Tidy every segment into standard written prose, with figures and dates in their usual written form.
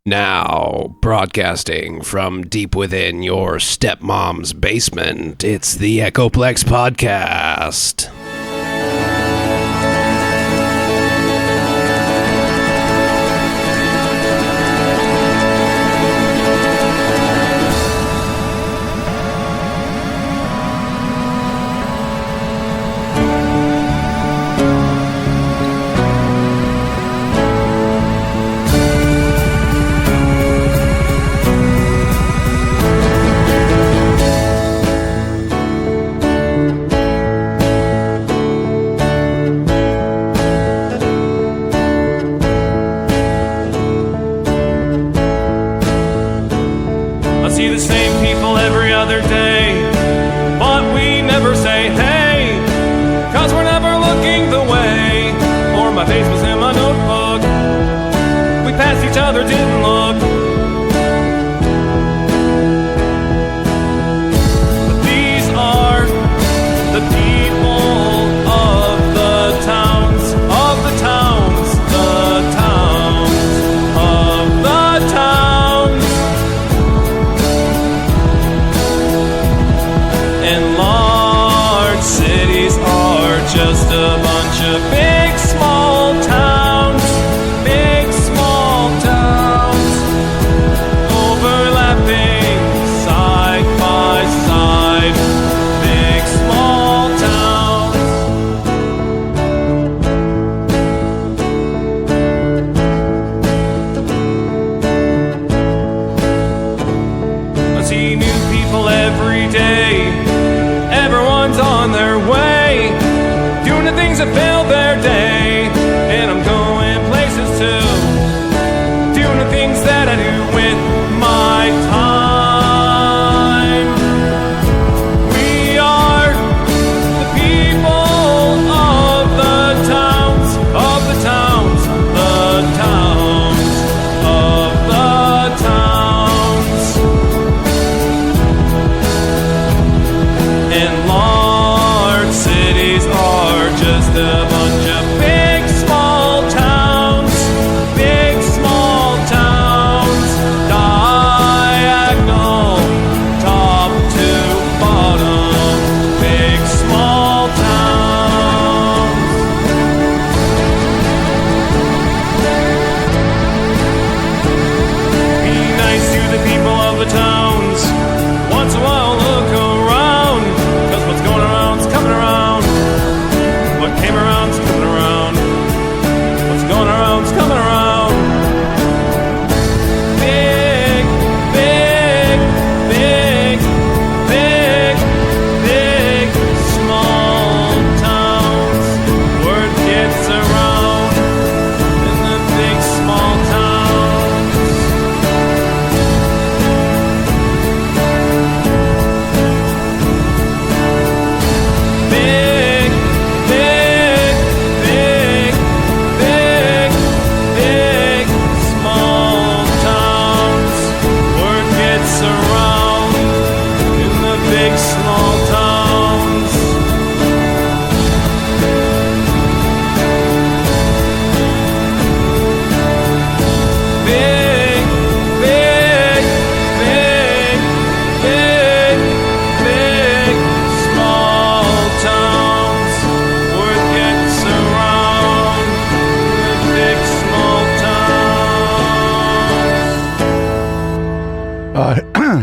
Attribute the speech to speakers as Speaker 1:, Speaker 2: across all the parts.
Speaker 1: Now, broadcasting from deep within your stepmom's basement, it's the Echoplex Podcast.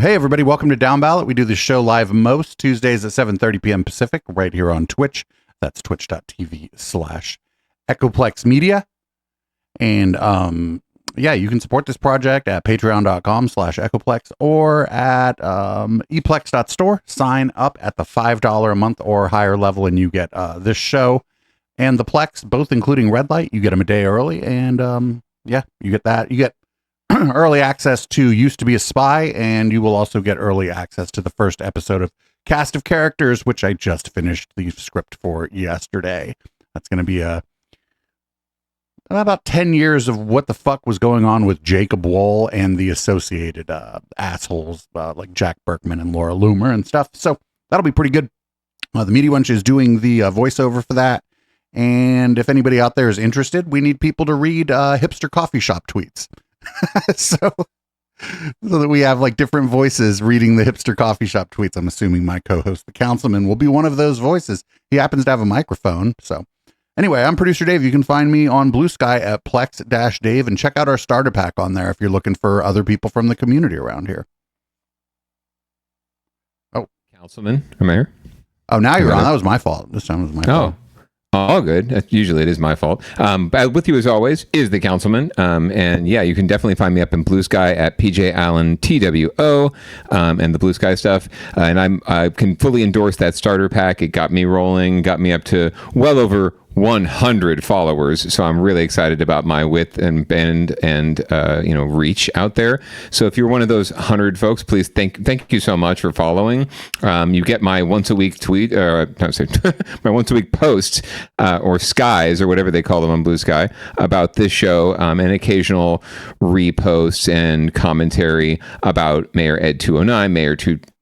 Speaker 2: Hey everybody, welcome to Downballot. We do this show live most Tuesdays at 7:30 p.m. Pacific, right here on Twitch. That's twitch.tv/Echoplex Media. And yeah, you can support this project at patreon.com/Echoplex or at eplex.store. Sign up at the $5 a month or higher level and you get this show and the Plex, both including Red Light. You get them a day early and yeah, you get that. You get early access to Used to Be a Spy, and you will also get early access to the first episode of Cast of Characters, which I just finished the script for yesterday. That's going to be about 10 years of what the fuck was going on with Jacob Wohl and the associated assholes like Jack Berkman and Laura Loomer and stuff. So that'll be pretty good. The Media Bunch is doing the voiceover for that. And if anybody out there is interested, we need people to read hipster coffee shop tweets. so that we have like different voices reading the hipster coffee shop tweets. I'm assuming my co-host, the councilman, will be one of those voices. He happens to have a microphone. So anyway, I'm producer Dave. You can find me on Blue Sky at Plex-Dave and check out our starter pack on there if you're looking for other people from the community around here. Oh,
Speaker 3: Councilman or Mayor?
Speaker 2: Oh, now you're on. That was my fault. This time was my fault.
Speaker 3: All good. Usually it is my fault. But with you as always is the councilman. And yeah, you can definitely find me up in Blue Sky at PJ Allen TWO and the Blue Sky stuff. And I can fully endorse that starter pack. It got me rolling, got me up to well over 100 followers. So I'm really excited about my width and bend and reach out there. So if you're one of those 100 folks, please thank you so much for following. You get my once a week tweet, my once a week posts or skies or whatever they call them on Blue Sky about this show, and occasional reposts and commentary about Mayor Ed 209, Mayor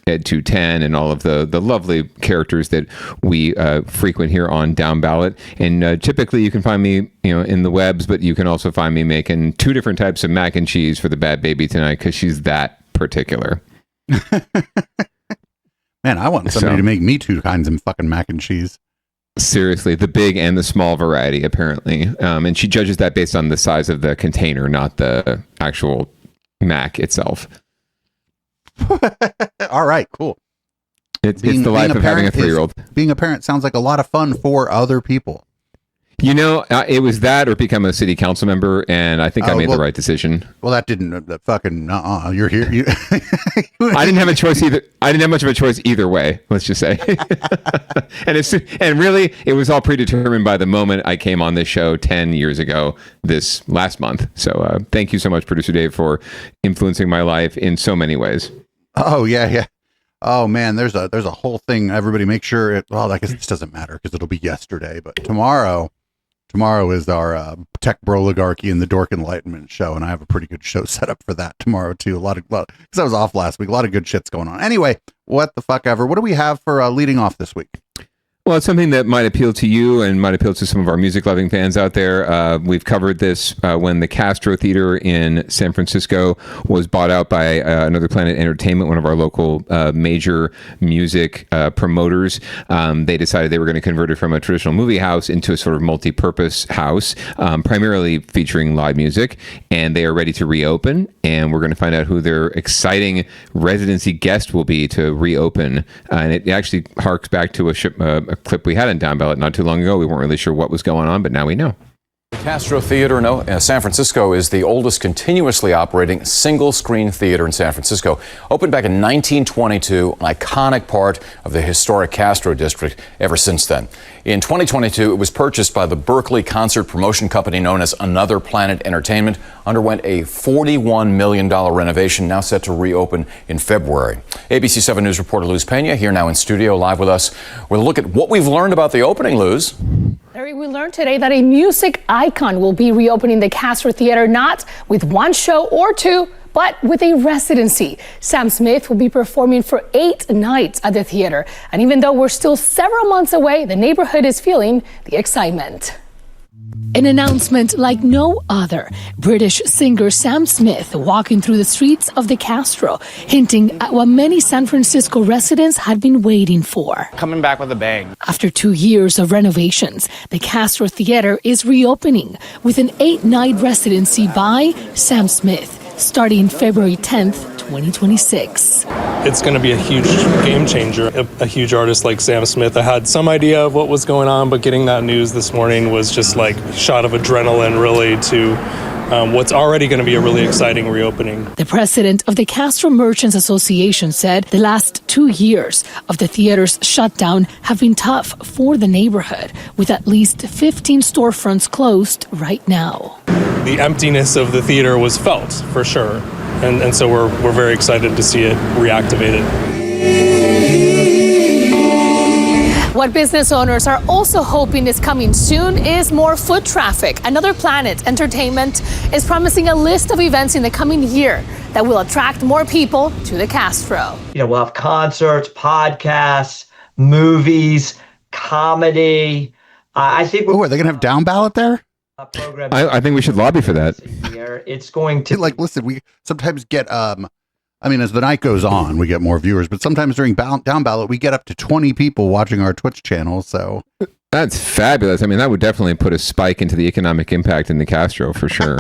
Speaker 3: Ed 210, and all of the lovely characters that we frequent here on Downballot. And typically you can find me, in the webs, but you can also find me making 2 different types of mac and cheese for the bad baby tonight because she's that particular.
Speaker 2: Man, I want somebody to make me 2 kinds of fucking mac and cheese.
Speaker 3: Seriously, the big and the small variety, apparently. And she judges that based on the size of the container, not the actual mac itself.
Speaker 2: All right, cool.
Speaker 3: It's the life of having a 3-year-old.
Speaker 2: Being a parent sounds like a lot of fun for other people.
Speaker 3: It was that or become a city council member, and I think I made the right decision.
Speaker 2: Well, that didn't. You're here.
Speaker 3: I didn't have a choice either. I didn't have much of a choice either way. Let's just say, and really, it was all predetermined by the moment I came on this show 10 years ago, this last month. So, thank you so much, producer Dave, for influencing my life in so many ways.
Speaker 2: Oh yeah. Oh man, there's a whole thing. Everybody, make sure I guess this doesn't matter because it'll be yesterday, but tomorrow is our Tech Broligarchy and the Dork Enlightenment show, and I have a pretty good show set up for that tomorrow too. A lot because I was off last week. A lot of good shit's going on. Anyway, what the fuck ever. What do we have for leading off this week?
Speaker 3: Well, it's something that might appeal to you and might appeal to some of our music-loving fans out there. We've covered this when the Castro Theater in San Francisco was bought out by Another Planet Entertainment, one of our local major music promoters. They decided they were going to convert it from a traditional movie house into a sort of multi-purpose house, primarily featuring live music. And they are ready to reopen. And we're going to find out who their exciting residency guest will be to reopen. And it actually harks back to a clip we had in Downballot not too long ago. We weren't really sure what was going on, but now we know.
Speaker 4: The Castro Theater in San Francisco is the oldest continuously operating single-screen theater in San Francisco. Opened back in 1922, an iconic part of the historic Castro district ever since then. In 2022, it was purchased by the Berkeley concert promotion company known as Another Planet Entertainment, underwent a $41 million renovation, now set to reopen in February. ABC 7 News reporter Luz Pena here now in studio live with us with a look at what we've learned about the opening, Luz.
Speaker 5: Larry, we learned today that a music icon will be reopening the Castro Theater, not with 1 show or 2, but with a residency. Sam Smith will be performing for 8 nights at the theater. And even though we're still several months away, the neighborhood is feeling the excitement. An announcement like no other. British singer Sam Smith walking through the streets of the Castro, hinting at what many San Francisco residents had been waiting for.
Speaker 6: Coming back with a bang.
Speaker 5: After 2 years of renovations, the Castro Theater is reopening with an 8-night residency by Sam Smith, starting February 10th, 2026.
Speaker 7: It's going to be a huge game changer. A huge artist like Sam Smith. I had some idea of what was going on, but getting that news this morning was just like a shot of adrenaline, really, to what's already going to be a really exciting reopening.
Speaker 5: The president of the Castro Merchants Association said the last 2 years of the theater's shutdown have been tough for the neighborhood, with at least 15 storefronts closed right now.
Speaker 7: The emptiness of the theater was felt, for sure. And so we're very excited to see it reactivated.
Speaker 5: What business owners are also hoping is coming soon is more foot traffic. Another Planet Entertainment is promising a list of events in the coming year that will attract more people to the Castro.
Speaker 6: We'll have concerts, podcasts, movies, comedy. I think.
Speaker 2: Oh, are they going to have Downballot there?
Speaker 6: program.
Speaker 3: I think we should lobby for that.
Speaker 6: It's going to
Speaker 2: Listen, we sometimes get as the night goes on, we get more viewers, but sometimes during down ballot, we get up to 20 people watching our Twitch channel. So
Speaker 3: that's fabulous. I mean, that would definitely put a spike into the economic impact in the Castro for sure.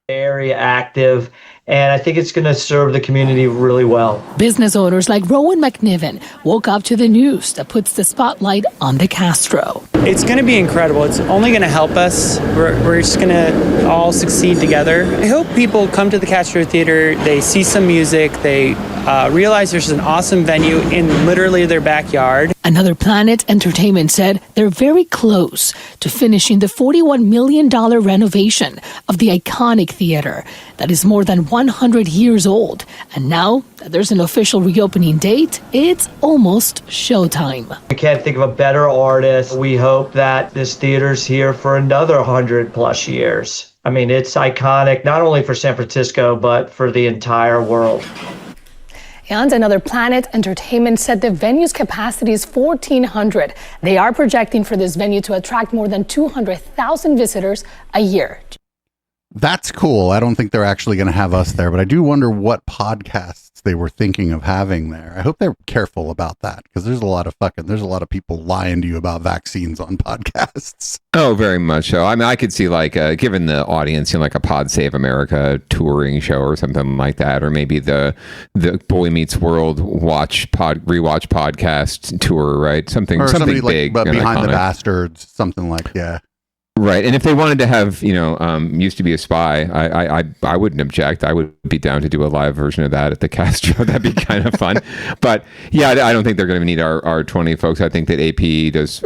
Speaker 6: very active, and I think it's going to serve the community really well.
Speaker 5: Business owners like Rowan McNiven woke up to the news that puts the spotlight on the Castro.
Speaker 8: It's going to be incredible. It's only going to help us. We're just going to all succeed together. I hope people come to the Castro Theater, they see some music, they realize there's an awesome venue in literally their backyard.
Speaker 5: Another Planet Entertainment said they're very close to finishing the $41 million renovation of the iconic theater that is more than 100 years old. And now that there's an official reopening date, it's almost showtime.
Speaker 6: We can't think of a better artist. We hope that this theater's here for another 100 plus years. I mean, it's iconic, not only for San Francisco, but for the entire world.
Speaker 5: And another Planet Entertainment said the venue's capacity is 1,400. They are projecting for this venue to attract more than 200,000 visitors a year.
Speaker 2: that's cool. I don't think they're actually going to have us there, but I do wonder what podcasts they were thinking of having there. I hope they're careful about that, because there's a lot of people lying to you about vaccines on podcasts.
Speaker 3: Oh, very much so. I mean, I could see given the audience, like a Pod Save America touring show or something like that, or maybe the Boy Meets World rewatch podcast tour, right? Something big,
Speaker 2: but Behind the
Speaker 3: iconic.
Speaker 2: Bastards, something like
Speaker 3: Right, and if they wanted to have, used to be a spy, I wouldn't object. I would be down to do a live version of that at the Castro. That'd be kind of fun. But yeah, I don't think they're going to need our 20 folks. I think that AP does,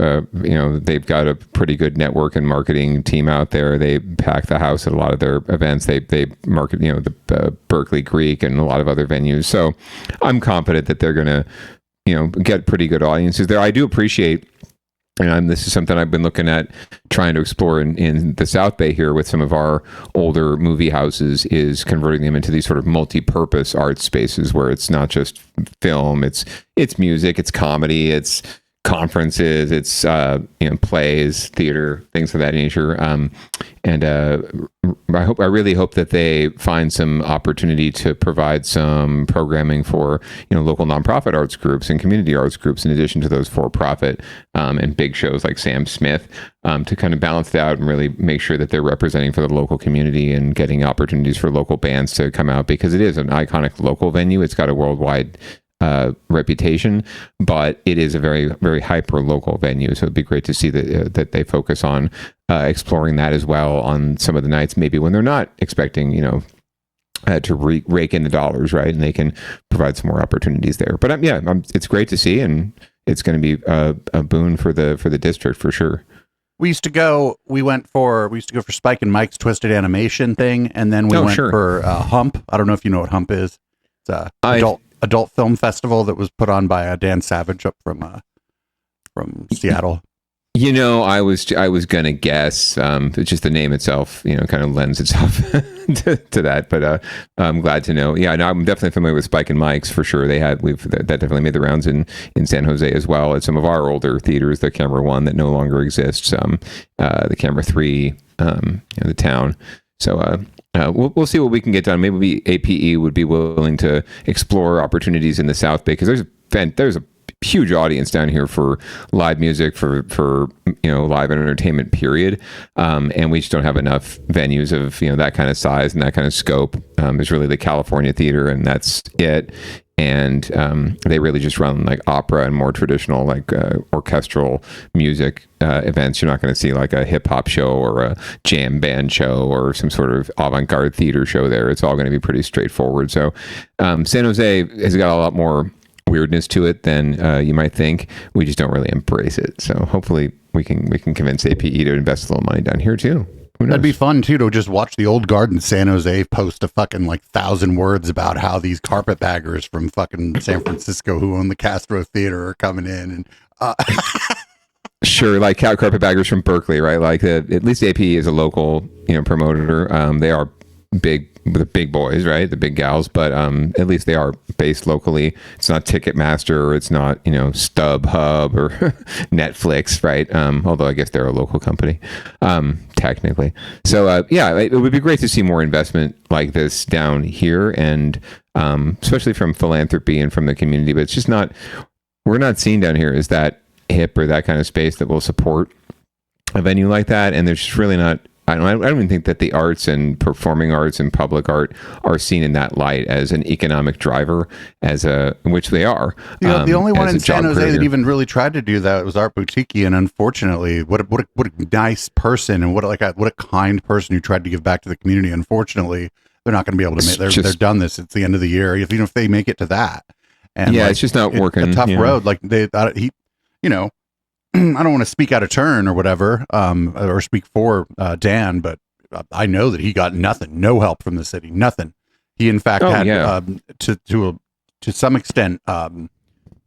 Speaker 3: they've got a pretty good network and marketing team out there. They pack the house at a lot of their events. They market, the Berkeley Greek and a lot of other venues. So I'm confident that they're going to, get pretty good audiences there. I do appreciate. And this is something I've been looking at, trying to explore in the South Bay here with some of our older movie houses, is converting them into these sort of multi-purpose art spaces where it's not just film, it's music, it's comedy, it's conferences, it's plays, theater, things of that nature. I really hope that they find some opportunity to provide some programming for local nonprofit arts groups and community arts groups, in addition to those for-profit and big shows like Sam Smith, to kind of balance that out and really make sure that they're representing for the local community and getting opportunities for local bands to come out, because it is an iconic local venue. It's got a worldwide reputation, but it is a very, very hyper local venue. So it'd be great to see that they focus on exploring that as well on some of the nights, maybe when they're not expecting, to rake in the dollars, right? And they can provide some more opportunities there. But it's great to see, and it's going to be a boon for the district for sure.
Speaker 2: We used to go for Spike and Mike's Twisted Animation thing, and then we went for Hump. I don't know if you know what Hump is. It's a adult film festival that was put on by Dan Savage up from Seattle.
Speaker 3: I was gonna guess. It's just the name itself, kind of lends itself to that. But I'm glad to know. Yeah, no, I'm definitely familiar with Spike and Mike's for sure. That definitely made the rounds in San Jose as well at some of our older theaters. The Camera 1 that no longer exists. The Camera 3, the Town. So we'll see what we can get done. Maybe APE would be willing to explore opportunities in the South Bay, because there's a huge audience down here for live music, for live entertainment, period. And we just don't have enough venues of that kind of size and that kind of scope. There's really the California Theater, and that's it. And they really just run like opera and more traditional orchestral music events. You're not going to see like a hip hop show or a jam band show or some sort of avant-garde theater show there. It's all going to be pretty straightforward. So San Jose has got a lot more weirdness to it than you might think. We just don't really embrace it. So hopefully we can convince APE to invest a little money down here too.
Speaker 2: That'd be fun too, to just watch the Old Guard in San Jose post a fucking 1,000 words about how these carpetbaggers from fucking San Francisco who own the Castro Theater are coming in, and
Speaker 3: sure, like carpetbaggers from Berkeley, right? Like at least AP is a local promoter. They are the big boys, right? The big gals, but at least they are based locally. It's not Ticketmaster, or it's not, StubHub or Netflix, right? Although I guess they're a local company, technically. So it would be great to see more investment like this down here, and especially from philanthropy and from the community. But it's just we're not seeing down here is that hip or that kind of space that will support a venue like that, and there's just really not. I don't even think that the arts and performing arts and public art are seen in that light as an economic driver, which they are.
Speaker 2: The only one in San Jose
Speaker 3: creator
Speaker 2: that even really tried to do that was Art Boutique, and unfortunately, what a nice person and what a kind person who tried to give back to the community. Unfortunately, they're not going to be able to make. They're done this. It's the end of the year. Even if they make it to that, and
Speaker 3: it's just not working.
Speaker 2: A tough road. Like I don't want to speak out of turn or whatever, or speak for Dan, but I know that he got nothing, no help from the city, nothing. He in fact had to some extent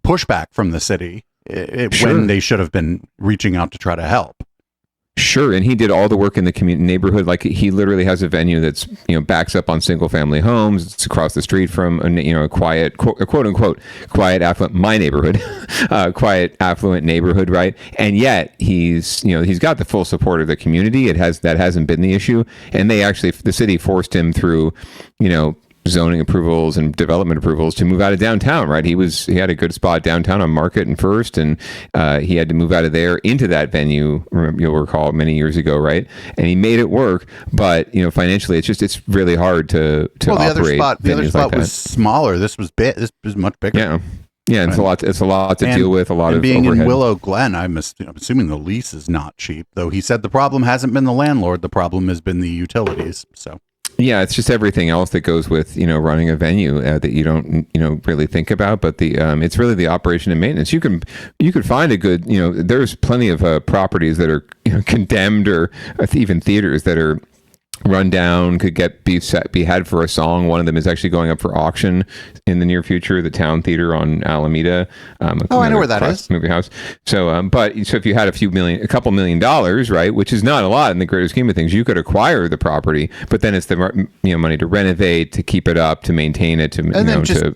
Speaker 2: pushback from the city when they should have been reaching out to try to help.
Speaker 3: Sure, and he did all the work in the community neighborhood. Like he literally has a venue that's backs up on single family homes. It's across the street from a quiet quote unquote quiet affluent my neighborhood, quiet affluent neighborhood, right? And yet he's got the full support of the community. That hasn't been the issue, and the city forced him through zoning approvals and development approvals to move out of downtown, right? He had a good spot downtown on Market and First, and he had to move out of there into that venue, you'll recall, many years ago, right? And he made it work, but financially it's really hard to operate.
Speaker 2: The other spot was smaller. This was big. This was much bigger.
Speaker 3: Yeah, and it's a lot to deal with, a lot of
Speaker 2: being
Speaker 3: overhead.
Speaker 2: In Willow Glen, I'm assuming the lease is not cheap, though he said the problem hasn't been the landlord, the problem has been the utilities. So
Speaker 3: yeah, it's just everything else that goes with running a venue that you don't really think about. But it's really the operation and maintenance. You could find a good there's plenty of properties that are condemned, or even theaters that are run down, could be had for a song. One of them is actually going up for auction in the near future, the Town Theater on Alameda.
Speaker 2: I know where that is.
Speaker 3: Movie house. So, so if you had a couple $1 million, right, which is not a lot in the greater scheme of things, you could acquire the property, but then it's the money to renovate, to keep it up, to maintain it, to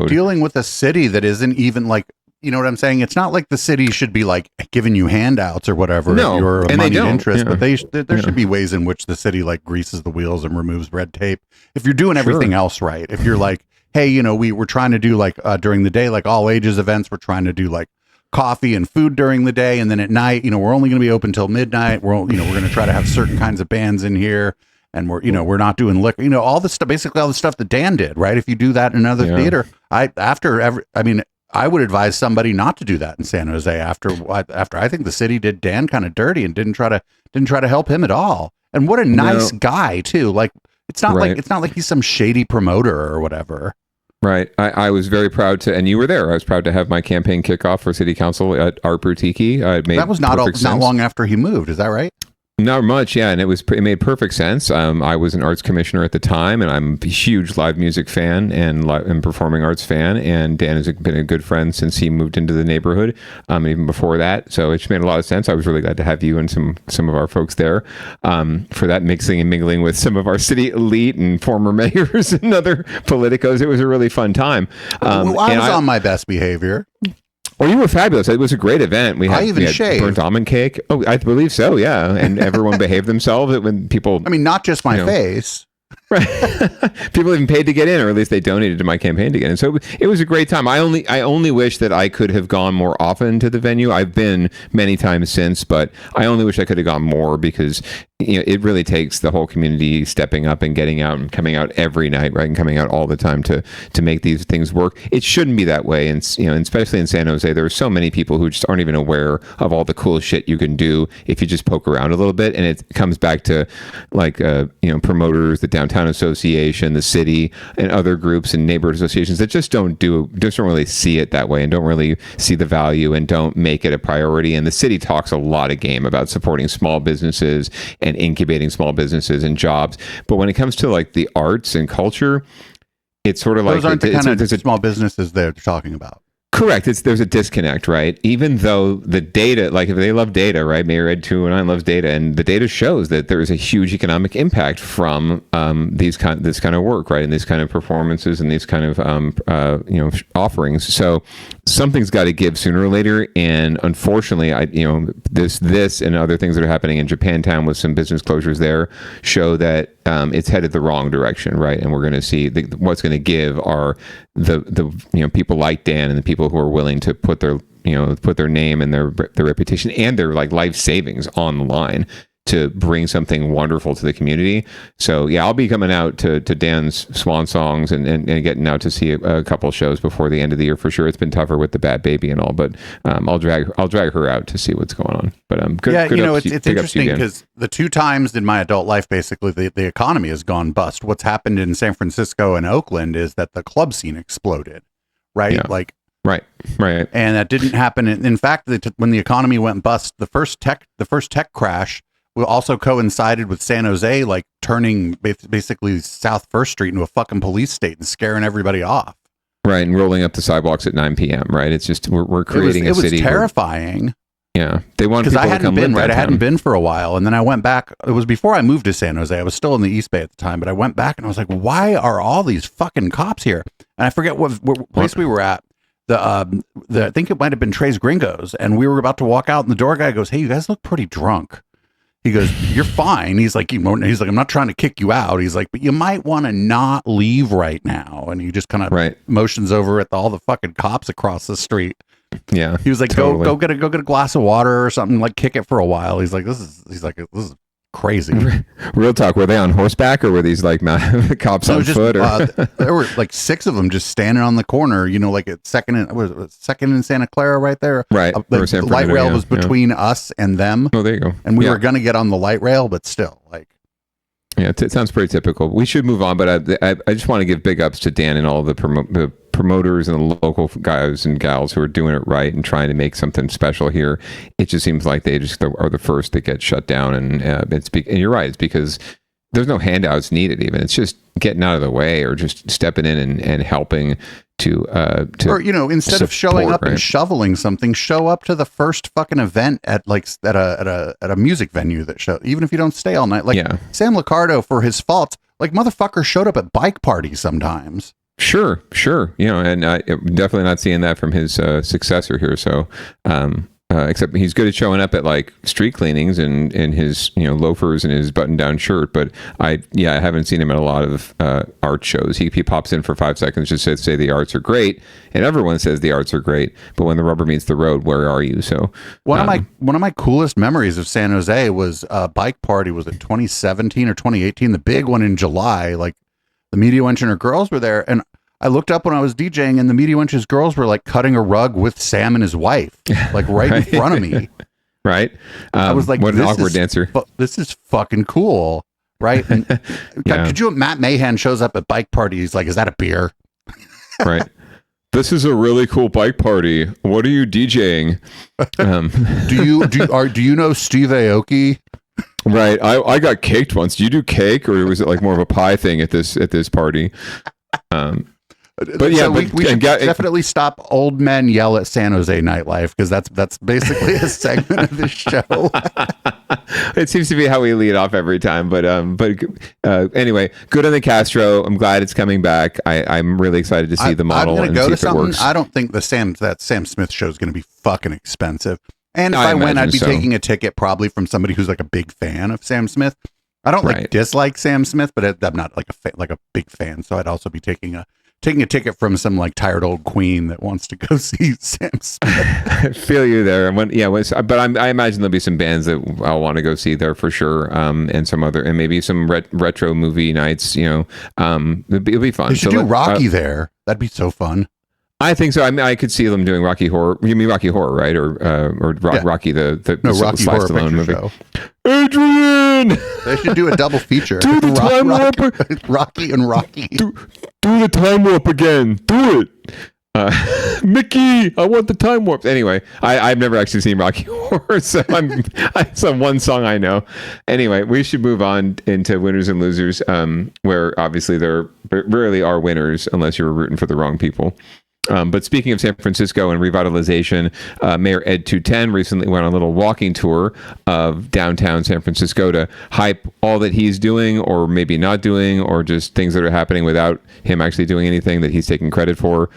Speaker 2: dealing with a city that isn't even like. You know what I'm saying? It's not like the city should be like giving you handouts or whatever if you're a moneyed interest, but there should be ways in which the city like greases the wheels and removes red tape. If you're doing everything else right, if you're like, hey, we're trying to do like during the day, like all ages events, we're trying to do like coffee and food during the day, and then at night, we're only going to be open till midnight. We're going to try to have certain kinds of bands in here, and we're not doing liquor. all the stuff, basically all the stuff that Dan did, right? If you do that in another theater, I would advise somebody not to do that in San Jose after I think the city did Dan kind of dirty and didn't try to help him at all. And what a nice guy too. Like it's not like he's some shady promoter or whatever.
Speaker 3: Right. I was very proud to, and you were there. I was proud to have my campaign kickoff for city council at Art Boutique.
Speaker 2: That was not long after he moved. Is that right?
Speaker 3: Not much, yeah, and it made perfect sense. I was an arts commissioner at the time, and I'm a huge live music fan and performing arts fan. And Dan has been a good friend since he moved into the neighborhood, even before that. So it just made a lot of sense. I was really glad to have you and some of our folks there for that, mixing and mingling with some of our city elite and former mayors and other politicos. It was a really fun time.
Speaker 2: I was on my best behavior.
Speaker 3: Well, you were fabulous. It was a great event. We had
Speaker 2: shaved.
Speaker 3: Burnt almond cake. Oh, I believe so. Yeah, and everyone behaved themselves. When people,
Speaker 2: not just my face.
Speaker 3: Right. People even paid to get in, or at least they donated to my campaign to get in. So it was a great time. I only wish that I could have gone more often to the venue. I've been many times since, but I only wish I could have gone more because it really takes the whole community stepping up and getting out and coming out every night, right, and coming out all the time to make these things work. It shouldn't be that way, and especially in San Jose, there are so many people who just aren't even aware of all the cool shit you can do if you just poke around a little bit. And it comes back to like promoters, the Downtown Association, the city, and other groups and neighborhood associations that just don't really see it that way and don't really see the value and don't make it a priority. And the city talks a lot of game about supporting small businesses and incubating small businesses and jobs, but when it comes to like the arts and culture, it's sort of
Speaker 2: those
Speaker 3: like
Speaker 2: aren't the kind of small businesses they're talking about.
Speaker 3: Correct. There's a disconnect, right? Even though the data, like if they love data, right? Mayor Ed 209 loves data, and the data shows that there is a huge economic impact from this kind of work, right? And these kind of performances and these kind of offerings. So something's got to give sooner or later. And unfortunately, this and other things that are happening in Japantown with some business closures there show that it's headed the wrong direction, right? And we're going to see what's going to give are the people like Dan and the people who are willing to put their name and their reputation and their like life savings on the line to bring something wonderful to the community. So yeah, I'll be coming out to Dan's Swan Songs and getting out to see a couple shows before the end of the year for sure. It's been tougher with the Bad Baby and all, but I'll drag her out to see what's going on. But good.
Speaker 2: Yeah,
Speaker 3: good
Speaker 2: it's interesting because the two times in my adult life, basically the economy has gone bust. What's happened in San Francisco and Oakland is that the club scene exploded, right?
Speaker 3: Yeah.
Speaker 2: Like.
Speaker 3: Right.
Speaker 2: And that didn't happen. In fact, when the economy went bust, the first tech crash also coincided with San Jose, like turning basically South First Street into a fucking police state and scaring everybody off.
Speaker 3: Right. And rolling up the sidewalks at 9 p.m. Right. It's just, we're creating a city.
Speaker 2: It was terrifying.
Speaker 3: They want people to come live
Speaker 2: right. I hadn't been for a while. And then I went back. It was before I moved to San Jose. I was still in the East Bay at the time, but I went back and I was like, why are all these fucking cops here? And I forget what place we were at. I think it might have been Trey's Gringos, and we were about to walk out, and the door guy goes, "Hey, you guys look pretty drunk." He goes, "You're fine." He's like, "I'm not trying to kick you out." He's like, "But you might want to not leave right now." And he just kind of motions over at all the fucking cops across the street.
Speaker 3: Yeah,
Speaker 2: he was like,
Speaker 3: totally.
Speaker 2: "Go get a glass of water or something, like kick it for a while." He's like, "This is crazy."
Speaker 3: Real talk. Were they on horseback or were these like cops on foot?
Speaker 2: There were like 6 of them just standing on the corner, like at second in Santa Clara right there.
Speaker 3: Right.
Speaker 2: The light rail was between us and them.
Speaker 3: Oh, there you go.
Speaker 2: And we were going to get on the light rail, but still like.
Speaker 3: Yeah, it sounds pretty typical. We should move on, but I just want to give big ups to Dan and all the promoters and the local guys and gals who are doing it right and trying to make something special here. It just seems like they just are the first to get shut down, and and you're right. It's because there's no handouts needed. Even it's just getting out of the way or just stepping in and helping to
Speaker 2: or instead of showing up and shoveling something, show up to the first fucking event at a music venue that show, even if you don't stay all night. Like Sam Liccardo, for his faults, like motherfucker showed up at bike parties sometimes.
Speaker 3: Sure. And definitely not seeing that from his successor here. So, except he's good at showing up at like street cleanings and his loafers and his button-down shirt. But I haven't seen him at a lot of art shows. He pops in for 5 seconds just to say the arts are great, and everyone says the arts are great. But when the rubber meets the road, where are you? So
Speaker 2: one of my coolest memories of San Jose was a bike party. Was it 2017 or 2018? The big one in July. Like the Media Wench and her girls were there, and I looked up when I was DJing, and the Media Wench's girls were like cutting a rug with Sam and his wife, like right in front of me.
Speaker 3: Right.
Speaker 2: I was like,
Speaker 3: what an awkward dancer.
Speaker 2: This is fucking cool. Right. And could you, Matt Mahan shows up at bike parties. Like, is that a beer?
Speaker 3: Right. This is a really cool bike party. What are you DJing?
Speaker 2: Do you know Steve Aoki?
Speaker 3: Right. I got caked once. Do you do cake, or was it like more of a pie thing at this party? But yeah,
Speaker 2: we should definitely stop old men yell at San Jose nightlife, because that's basically a segment of this show.
Speaker 3: It seems to be how we lead off every time. But anyway, good on the Castro. I'm glad it's coming back. I'm really excited to see the model and see if it works.
Speaker 2: I don't think that Sam Smith show is going to be fucking expensive. And if I went, I'd be taking a ticket probably from somebody who's like a big fan of Sam Smith. I don't dislike Sam Smith, but I'm not like a big fan. So I'd also be taking a ticket from some like tired old queen that wants to go see Sam Smith.
Speaker 3: I feel you there. But I imagine there'll be some bands that I'll want to go see there for sure. And some other, and maybe some retro movie nights. It'll be fun.
Speaker 2: They should do Rocky there. That'd be so fun.
Speaker 3: I think so. I mean, I could see them doing Rocky Horror. You mean Rocky Horror, right? Or Rocky the
Speaker 2: Rocky Horror Picture
Speaker 3: movie.
Speaker 2: Show.
Speaker 3: Adrian,
Speaker 2: they should do a double feature.
Speaker 3: Do the time warp.
Speaker 2: Rocky and Rocky.
Speaker 3: Do the time warp again. Do it. Mickey, I want the time warp. Anyway, I've never actually seen Rocky Horror, so it's one song I know. Anyway, we should move on into winners and losers, where obviously there rarely are winners unless you're rooting for the wrong people. But speaking of San Francisco and revitalization, Mayor Ed 210 recently went on a little walking tour of downtown San Francisco to hype all that he's doing, or maybe not doing, or just things that are happening without him actually doing anything that he's taking credit for,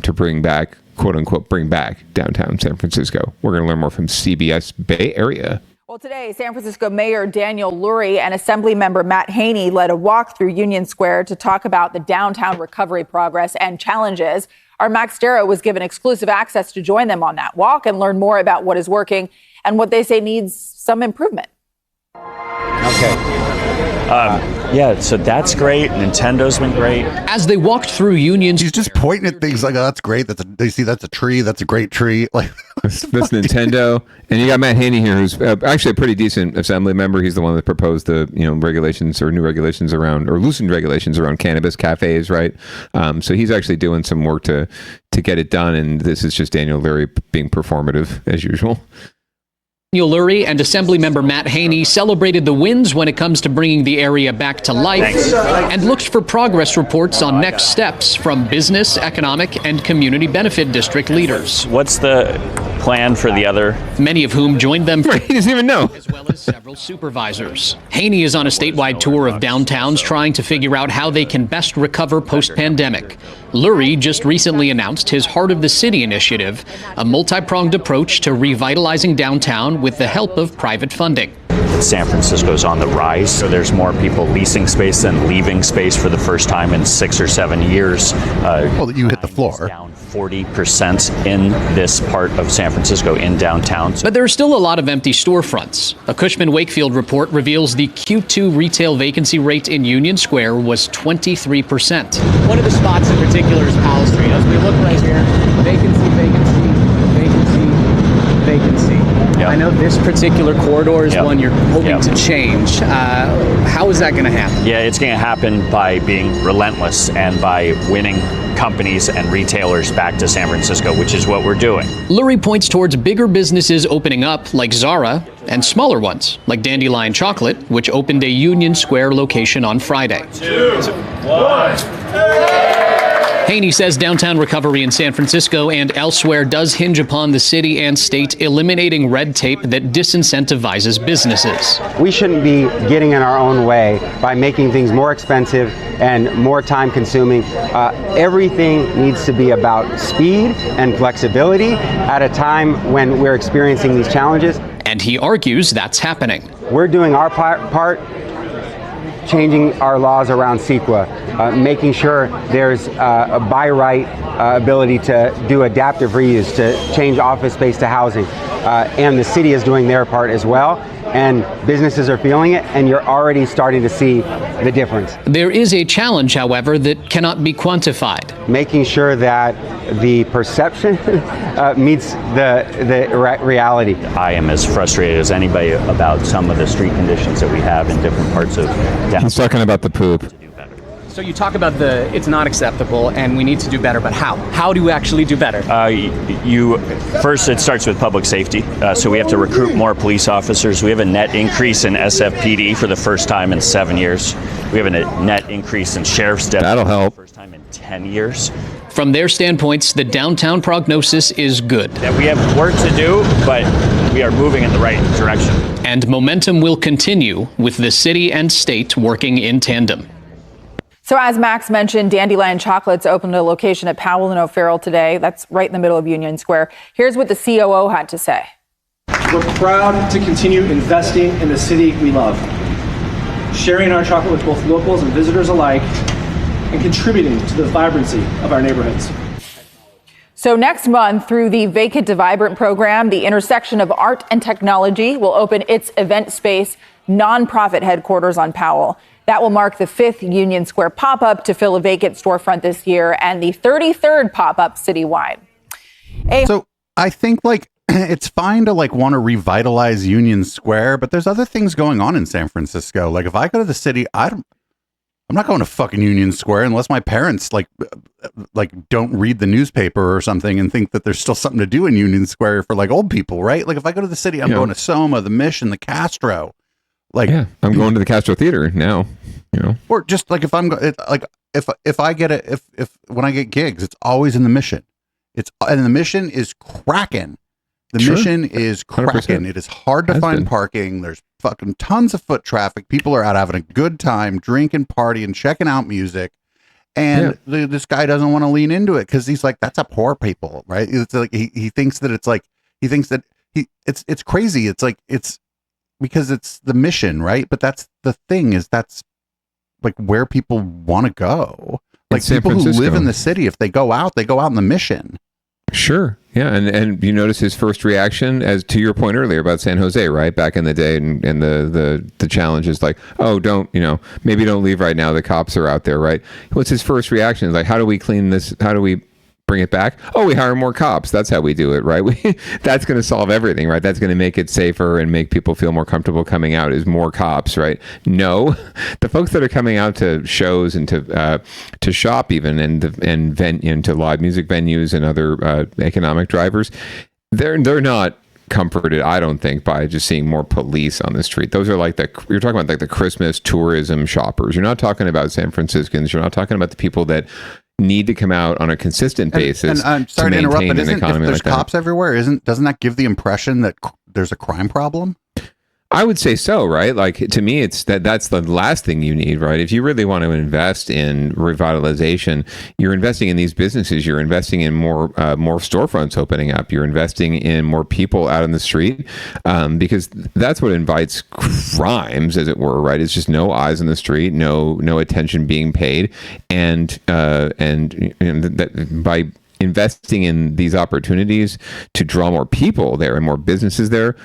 Speaker 3: to bring back, quote unquote, bring back downtown San Francisco. We're going to learn more from CBS Bay Area.
Speaker 9: Well, today, San Francisco Mayor Daniel Lurie and Assemblymember Matt Haney led a walk through Union Square to talk about the downtown recovery progress and challenges. Our Max Darrow was given exclusive access to join them on that walk and learn more about what is working and what they say needs some improvement.
Speaker 10: Okay. Yeah, so that's great. Nintendo's been great.
Speaker 11: As they walked through Union,
Speaker 2: he's just pointing at things like, oh, that's great. They see that's a tree. That's a great tree. Like
Speaker 3: that's Nintendo. And you got Matt Haney here, who's actually a pretty decent assembly member. He's the one that proposed the regulations or new regulations around, or loosened regulations around cannabis cafes, right? So he's actually doing some work to get it done. And this is just Daniel Lurie being performative as usual.
Speaker 11: Daniel Lurie and Assemblymember Matt Haney celebrated the wins when it comes to bringing the area back to life and looked for progress reports on next steps from business, economic, and community benefit district leaders.
Speaker 10: What's the plan for the other?
Speaker 11: Many of whom joined them.
Speaker 3: He doesn't even know.
Speaker 11: As well as several supervisors. Haney is on a statewide tour of downtowns trying to figure out how they can best recover post-pandemic. Lurie just recently announced his Heart of the City initiative, a multi-pronged approach to revitalizing downtown with the help of private funding.
Speaker 10: San Francisco's on the rise, so there's more people leasing space than leaving space for the first time in 6 or 7 years.
Speaker 2: Well, you hit the floor.
Speaker 10: Down 40% in this part of San Francisco, in downtown.
Speaker 11: But there are still a lot of empty storefronts. A Cushman Wakefield report reveals the Q2 retail vacancy rate in Union Square was 23%.
Speaker 8: One of the spots in particular is Powell Street. As we look right here, vacancy, vacancy, vacancy, vacancy. Yep. I know this particular corridor is one you're hoping to change. How is that going to happen?
Speaker 10: Yeah, it's going to happen by being relentless and by winning companies and retailers back to San Francisco, which is what we're doing.
Speaker 11: Lurie points towards bigger businesses opening up, like Zara, and smaller ones, like Dandelion Chocolate, which opened a Union Square location on Friday.
Speaker 12: 2, 1.
Speaker 11: Haney says downtown recovery in San Francisco and elsewhere does hinge upon the city and state eliminating red tape that disincentivizes businesses.
Speaker 13: We shouldn't be getting in our own way by making things more expensive and more time consuming. Everything needs to be about speed and flexibility at a time when we're experiencing these challenges.
Speaker 11: And he argues that's happening.
Speaker 13: We're doing our part, changing our laws around CEQA, making sure there's a by right ability to do adaptive reuse, to change office space to housing. And the city is doing their part as well. And businesses are feeling it, and you're already starting to see the difference.
Speaker 11: There is a challenge, however, that cannot be quantified.
Speaker 13: Making sure that the perception meets the reality.
Speaker 10: I am as frustrated as anybody about some of the street conditions that we have in different parts of downtown.
Speaker 3: He's talking about the poop.
Speaker 8: So you talk about it's not acceptable and we need to do better, but how? How do we actually do better?
Speaker 10: First, it starts with public safety. So we have to recruit more police officers. We have a net increase in SFPD for the first time in 7 years. We have a net increase in sheriff's deputies.
Speaker 3: That'll help.
Speaker 10: First time in 10 years.
Speaker 11: From their standpoints, the downtown prognosis is good.
Speaker 10: That we have work to do, but we are moving in the right direction.
Speaker 11: And momentum will continue with the city and state working in tandem.
Speaker 9: So as Max mentioned, Dandelion Chocolates opened a location at Powell and O'Farrell today. That's right in the middle of Union Square. Here's what the COO had to say.
Speaker 14: We're proud to continue investing in the city we love, sharing our chocolate with both locals and visitors alike, and contributing to the vibrancy of our neighborhoods.
Speaker 9: So next month, through the Vacant to Vibrant program, the intersection of art and technology will open its event space nonprofit headquarters on Powell. That will mark the 5th Union Square pop-up to fill a vacant storefront this year and the 33rd pop-up citywide.
Speaker 2: So I think it's fine to want to revitalize Union Square, but there's other things going on in San Francisco. Like if I go to the city, I'm not going to fucking Union Square unless my parents don't read the newspaper or something and think that there's still something to do in Union Square for old people, right? Like if I go to the city, I'm going to Soma, the Mission, the Castro.
Speaker 3: I'm going to the Castro Theater now,
Speaker 2: or just if I'm if I get if when I get gigs, it's always in the Mission. And the Mission is cracking. The Mission is cracking. 100%. It is hard to find parking. There's fucking tons of foot traffic. People are out having a good time, drinking, partying, checking out music. And this guy doesn't want to lean into it because he's like, that's a poor people, right? It's like he thinks that it's crazy. It's like it's because it's the Mission, right? But that's the thing is that's like where people want to go. Like people who live in the city, if they go out in the Mission.
Speaker 3: Sure. Yeah. And you notice his first reaction, as to your point earlier about San Jose, right? Back in the day, and the challenge is like, oh, maybe don't leave right now. The cops are out there, right? What's his first reaction? Like, how do we clean this? How do we bring it back? Oh, we hire more cops. That's how we do it, right? That's going to solve everything, right? That's going to make it safer and make people feel more comfortable coming out is more cops, right? No, the folks that are coming out to shows and to shop even and to live music venues and other economic drivers, they're not comforted, I don't think, by just seeing more police on the street. Those are like you're talking about like the Christmas tourism shoppers. You're not talking about San Franciscans. You're not talking about the people that need to come out on a consistent basis.
Speaker 2: And I'm sorry to interrupt, but if there's cops everywhere, doesn't that give the impression that there's a crime problem?
Speaker 3: I would say so, right? Like, to me, it's that's the last thing you need, right? If you really want to invest in revitalization, you're investing in these businesses. You're investing in more storefronts opening up. You're investing in more people out on the street, because that's what invites crimes, as it were, right? It's just no eyes on the street, no attention being paid, and that by investing in these opportunities to draw more people there and more businesses there,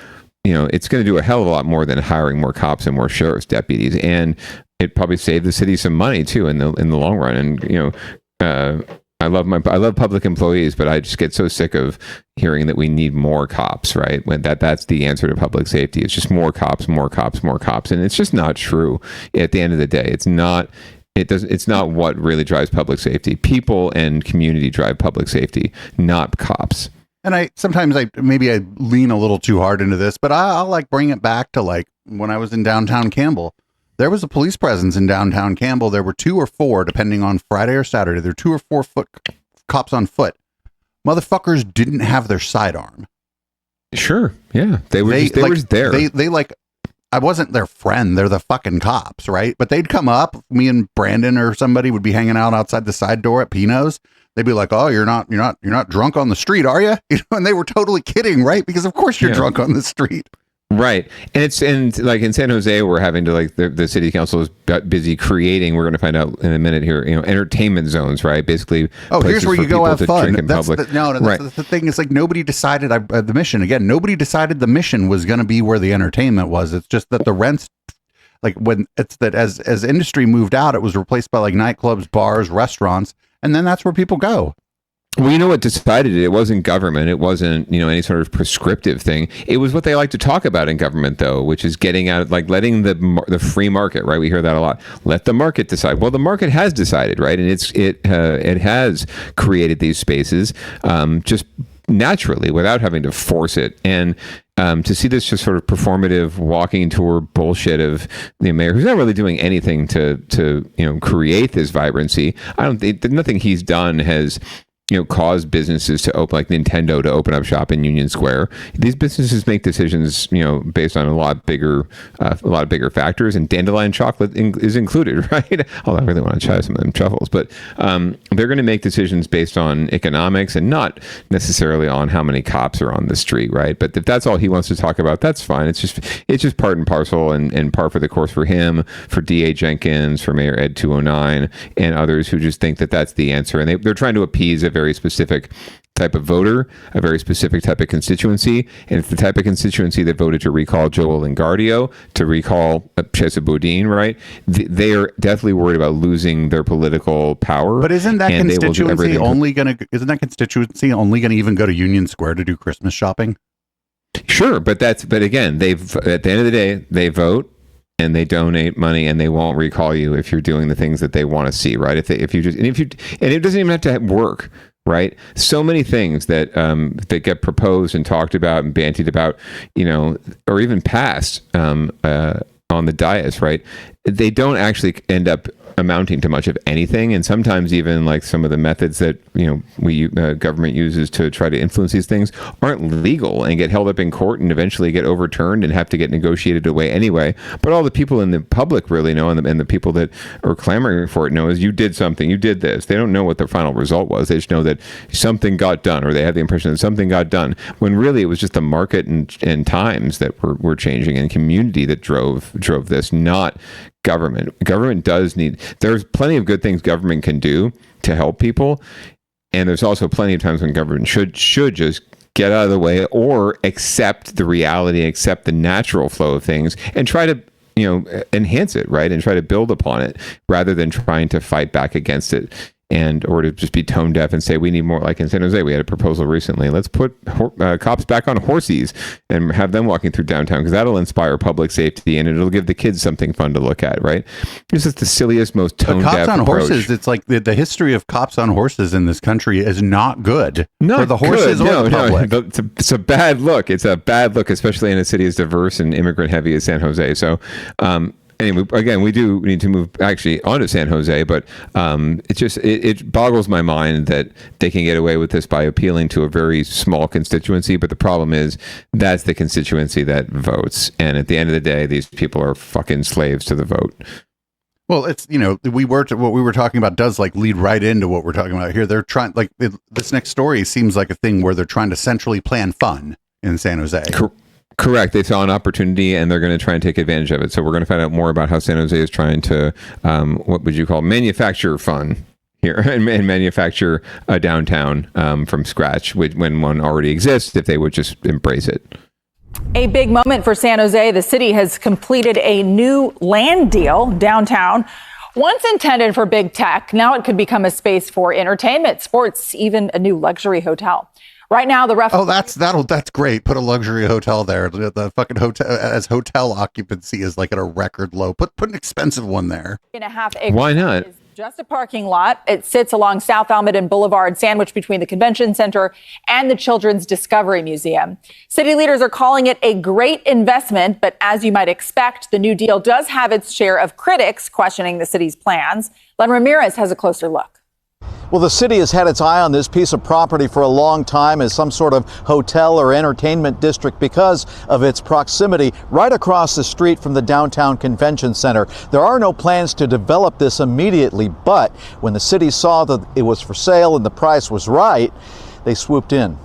Speaker 3: it's going to do a hell of a lot more than hiring more cops and more sheriff's deputies, and it probably saved the city some money too in the long run. And I love public employees, but I just get so sick of hearing that we need more cops, right? When that's the answer to public safety. It's just more cops, more cops, more cops, and it's just not true. At the end of the day, it's not what really drives public safety. People and community drive public safety, not cops.
Speaker 2: And I lean a little too hard into this, but I'll like bring it back to like when I was in downtown Campbell. There was a police presence in downtown Campbell. There were 2 or 4, depending on Friday or Saturday. There were 2 or 4 cops on foot. Motherfuckers didn't have their sidearm.
Speaker 3: Sure, yeah, they were there.
Speaker 2: They like, I wasn't their friend. They're the fucking cops, right? But they'd come up. Me and Brandon or somebody would be hanging out outside the side door at Pino's. They'd be like, "Oh, you're not drunk on the street, are you?" And they were totally kidding, right? Because of course you're drunk on the street,
Speaker 3: right? And like in San Jose, we're having to like the city council is busy creating. We're going to find out in a minute here. Entertainment zones, right? Basically,
Speaker 2: here's where you go have fun. That's
Speaker 3: right.
Speaker 2: The thing is like nobody decided the Mission again. Nobody decided the Mission was going to be where the entertainment was. It's just that the rents. Like when it's that as industry moved out, it was replaced by like nightclubs, bars, restaurants, and then that's where people go.
Speaker 3: Well, you know what decided it? It wasn't government. It wasn't, any sort of prescriptive thing. It was what they like to talk about in government, though, which is getting out, like letting the free market, right? We hear that a lot. Let the market decide. Well, the market has decided, right? And it has created these spaces just naturally without having to force it. And to see this just sort of performative walking tour bullshit of the mayor, who's not really doing anything to create this vibrancy. I don't think nothing he's done has caused businesses to open, like Nintendo to open up shop in Union Square. These businesses make decisions, based on a lot bigger factors, and Dandelion chocolate is included, right? Although I really want to try some of them truffles, but they're going to make decisions based on economics and not necessarily on how many cops are on the street, right? But if that's all he wants to talk about, that's fine. It's just part and parcel and par for the course for him, for D.A. Jenkins, for Mayor Ed 209, and others who just think that that's the answer, and they're trying to appease a very specific type of voter, a very specific type of constituency, and it's the type of constituency that voted to recall Joel Engardio, to recall Chesa Boudin, right? They are definitely worried about losing their political power.
Speaker 2: But isn't that constituency only going to even go to Union Square to do Christmas shopping?
Speaker 3: Sure, but again, at the end of the day, they vote. And they donate money, and they won't recall you if you're doing the things that they want to see, right? And it doesn't even have to work, right? So many things that get proposed and talked about and bantied about, or even passed on the dais, right? They don't actually end up amounting to much of anything. And sometimes even like some of the methods that, government uses to try to influence these things aren't legal and get held up in court and eventually get overturned and have to get negotiated away anyway. But all the people in the public really know, and the people that are clamoring for it know, is you did something, you did this. They don't know what the final result was. They just know that something got done, or they have the impression that something got done, when really it was just the market and times that were changing, and community that drove this, not government. Government there's plenty of good things government can do to help people, and there's also plenty of times when government should just get out of the way or accept the reality, accept the natural flow of things, and try to enhance it, right, and try to build upon it rather than trying to fight back against it. Or to just be tone deaf and say we need more. Like in San Jose, we had a proposal recently. Let's put cops back on horses and have them walking through downtown, because that'll inspire public safety and it'll give the kids something fun to look at. Right? This is the silliest, most tone deaf
Speaker 2: cops on
Speaker 3: approach.
Speaker 2: Horses. It's like the history of cops on horses in this country is not good for the horses
Speaker 3: good.
Speaker 2: or the public.
Speaker 3: It's a bad look. It's a bad look, especially in a city as diverse and immigrant heavy as San Jose. So. Anyway, again, we do need to move actually onto San Jose, but it boggles my mind that they can get away with this by appealing to a very small constituency. But the problem is that's the constituency that votes, and at the end of the day, these people are fucking slaves to the vote.
Speaker 2: Well, it's what we were talking about does like lead right into what we're talking about here. They're trying this next story seems like a thing where they're trying to centrally plan fun in San Jose.
Speaker 3: Correct. They saw an opportunity and they're going to try and take advantage of it. So we're going to find out more about how San Jose is trying to, what would you call, manufacture fun here and manufacture a downtown when one already exists, if they would just embrace it.
Speaker 9: A big moment for San Jose. The city has completed a new land deal downtown. Once intended for big tech, now it could become a space for entertainment, sports, even a new luxury hotel. Right now, that's great. Put a luxury hotel there. The fucking hotel occupancy is like at a record low. Put an expensive one there. 3.5 acres.
Speaker 3: Why not?
Speaker 9: Is just a parking lot. It sits along South Almaden Boulevard, sandwiched between the Convention Center and the Children's Discovery Museum. City leaders are calling it a great investment, but as you might expect, the new deal does have its share of critics questioning the city's plans. Len Ramirez has a closer look.
Speaker 15: Well, the city has had its eye on this piece of property for a long time as some sort of hotel or entertainment district because of its proximity right across the street from the downtown convention center. There are no plans to develop this immediately, but when the city saw that it was for sale and the price was right, they swooped in.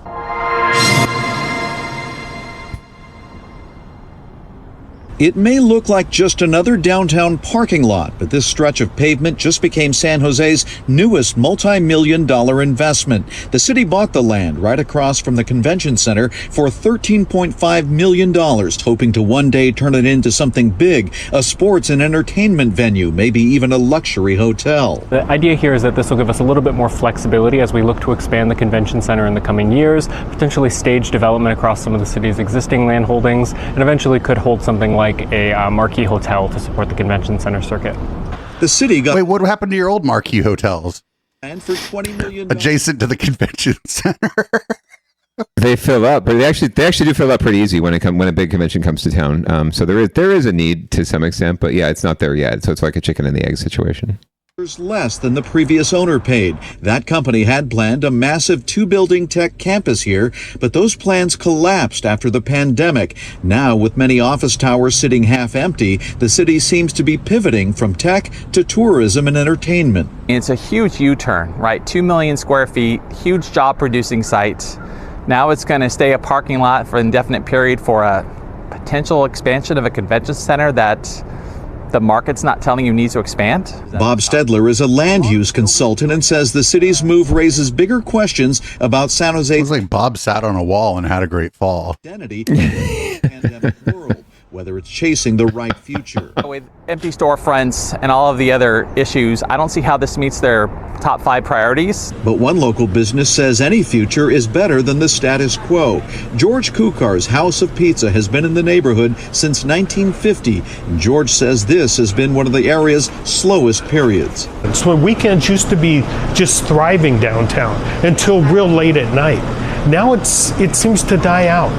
Speaker 15: It may look like just another downtown parking lot, but this stretch of pavement just became San Jose's newest multi-million-dollar investment. The city bought the land right across from the convention center for $13.5 million, hoping to one day turn it into something big, a sports and entertainment venue, maybe even a luxury hotel.
Speaker 16: The idea here is that this will give us a little bit more flexibility as we look to expand the convention center in the coming years, potentially stage development across some of the city's existing land holdings, and eventually could hold something like a marquee hotel to support the convention center circuit.
Speaker 15: The city got...
Speaker 2: Wait, what happened to your old marquee hotels?
Speaker 15: And for $20 million
Speaker 2: adjacent to the convention center.
Speaker 3: They fill up, but they actually do fill up pretty easy when a big convention comes to town. So there is a need to some extent, but yeah, it's not there yet. So it's like a chicken and the egg situation.
Speaker 15: Less than the previous owner paid. That company had planned a massive 2-building tech campus here, but those plans collapsed after the pandemic. Now, with many office towers sitting half empty, the city seems to be pivoting from tech to tourism and entertainment.
Speaker 17: It's a huge U-turn, right? 2 million square feet, huge job producing site. Now it's going to stay a parking lot for an indefinite period for a potential expansion of a convention center that the market's not telling you needs to expand.
Speaker 15: Bob Stedler is a land use consultant and says the city's move raises bigger questions about San Jose.
Speaker 2: It's like Bob sat on a wall and had a great fall.
Speaker 15: Identity in the pandemic world, whether it's chasing the right future.
Speaker 17: With empty storefronts and all of the other issues, I don't see how this meets their top 5 priorities.
Speaker 15: But one local business says any future is better than the status quo. George Kukar's House of Pizza has been in the neighborhood since 1950. And George says this has been one of the area's slowest periods.
Speaker 18: So weekends used to be just thriving downtown until real late at night. Now it seems to die out.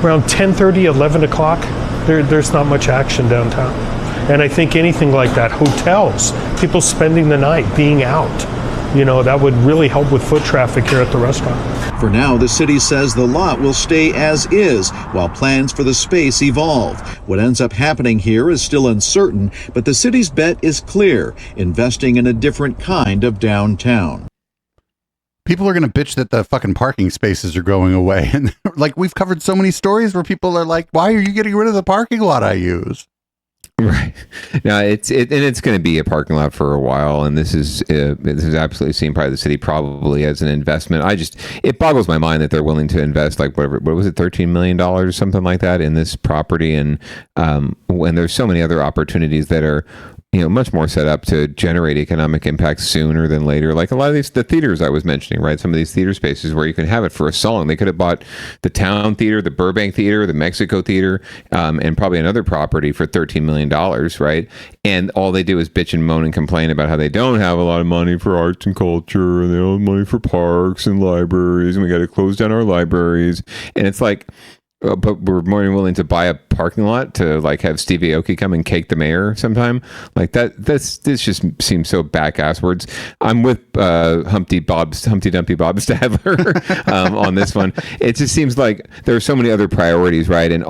Speaker 18: Around 10:30, 11 o'clock, there's not much action downtown. And I think anything like that, hotels, people spending the night, being out, that would really help with foot traffic here at the restaurant.
Speaker 15: For now, the city says the lot will stay as is while plans for the space evolve. What ends up happening here is still uncertain, but the city's bet is clear, investing in a different kind of downtown.
Speaker 2: People are going to bitch that the fucking parking spaces are going away. And like, we've covered so many stories where people are like, why are you getting rid of the parking lot I use?
Speaker 3: Right. Now it's going to be a parking lot for a while, and this is absolutely seen by the city probably as an investment. It boggles my mind that they're willing to invest like what was it, $13 million or something like that in this property, and when there's so many other opportunities that are much more set up to generate economic impact sooner than later. Like a lot of the theaters I was mentioning, right? Some of these theater spaces where you can have it for a song. They could have bought the Town Theater, the Burbank Theater, the Mexico Theater, and probably another property for $13 million, right? And all they do is bitch and moan and complain about how they don't have a lot of money for arts and culture, and they don't have money for parks and libraries, and we got to close down our libraries. And it's like, but we're more than willing to buy a parking lot to like have Steve Aoki come and cake the mayor sometime. Like this just seems so back-asswards. I'm with Humpty Dumpty Bob Stadler on this one. It just seems like there are so many other priorities, right? And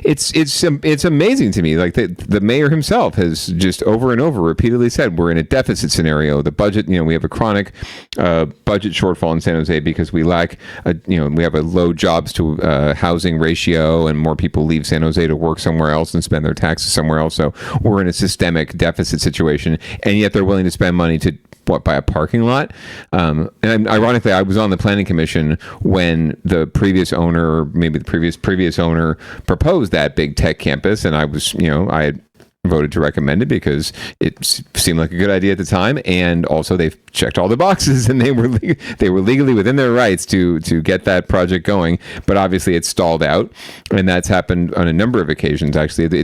Speaker 3: it's amazing to me. Like the mayor himself has just over and over repeatedly said we're in a deficit scenario. The budget, we have a chronic budget shortfall in San Jose because we lack we have a low jobs to housing ratio, and more people leave San Jose to work somewhere else and spend their taxes somewhere else. So we're in a systemic deficit situation, and yet they're willing to spend money to buy a parking lot. And ironically, I was on the planning commission when the previous owner, maybe the previous owner, proposed that big tech campus, and I was, I had voted to recommend it because it seemed like a good idea at the time, and also they've checked all the boxes, and they were legally within their rights to get that project going. But obviously it's stalled out, and that's happened on a number of occasions. Actually,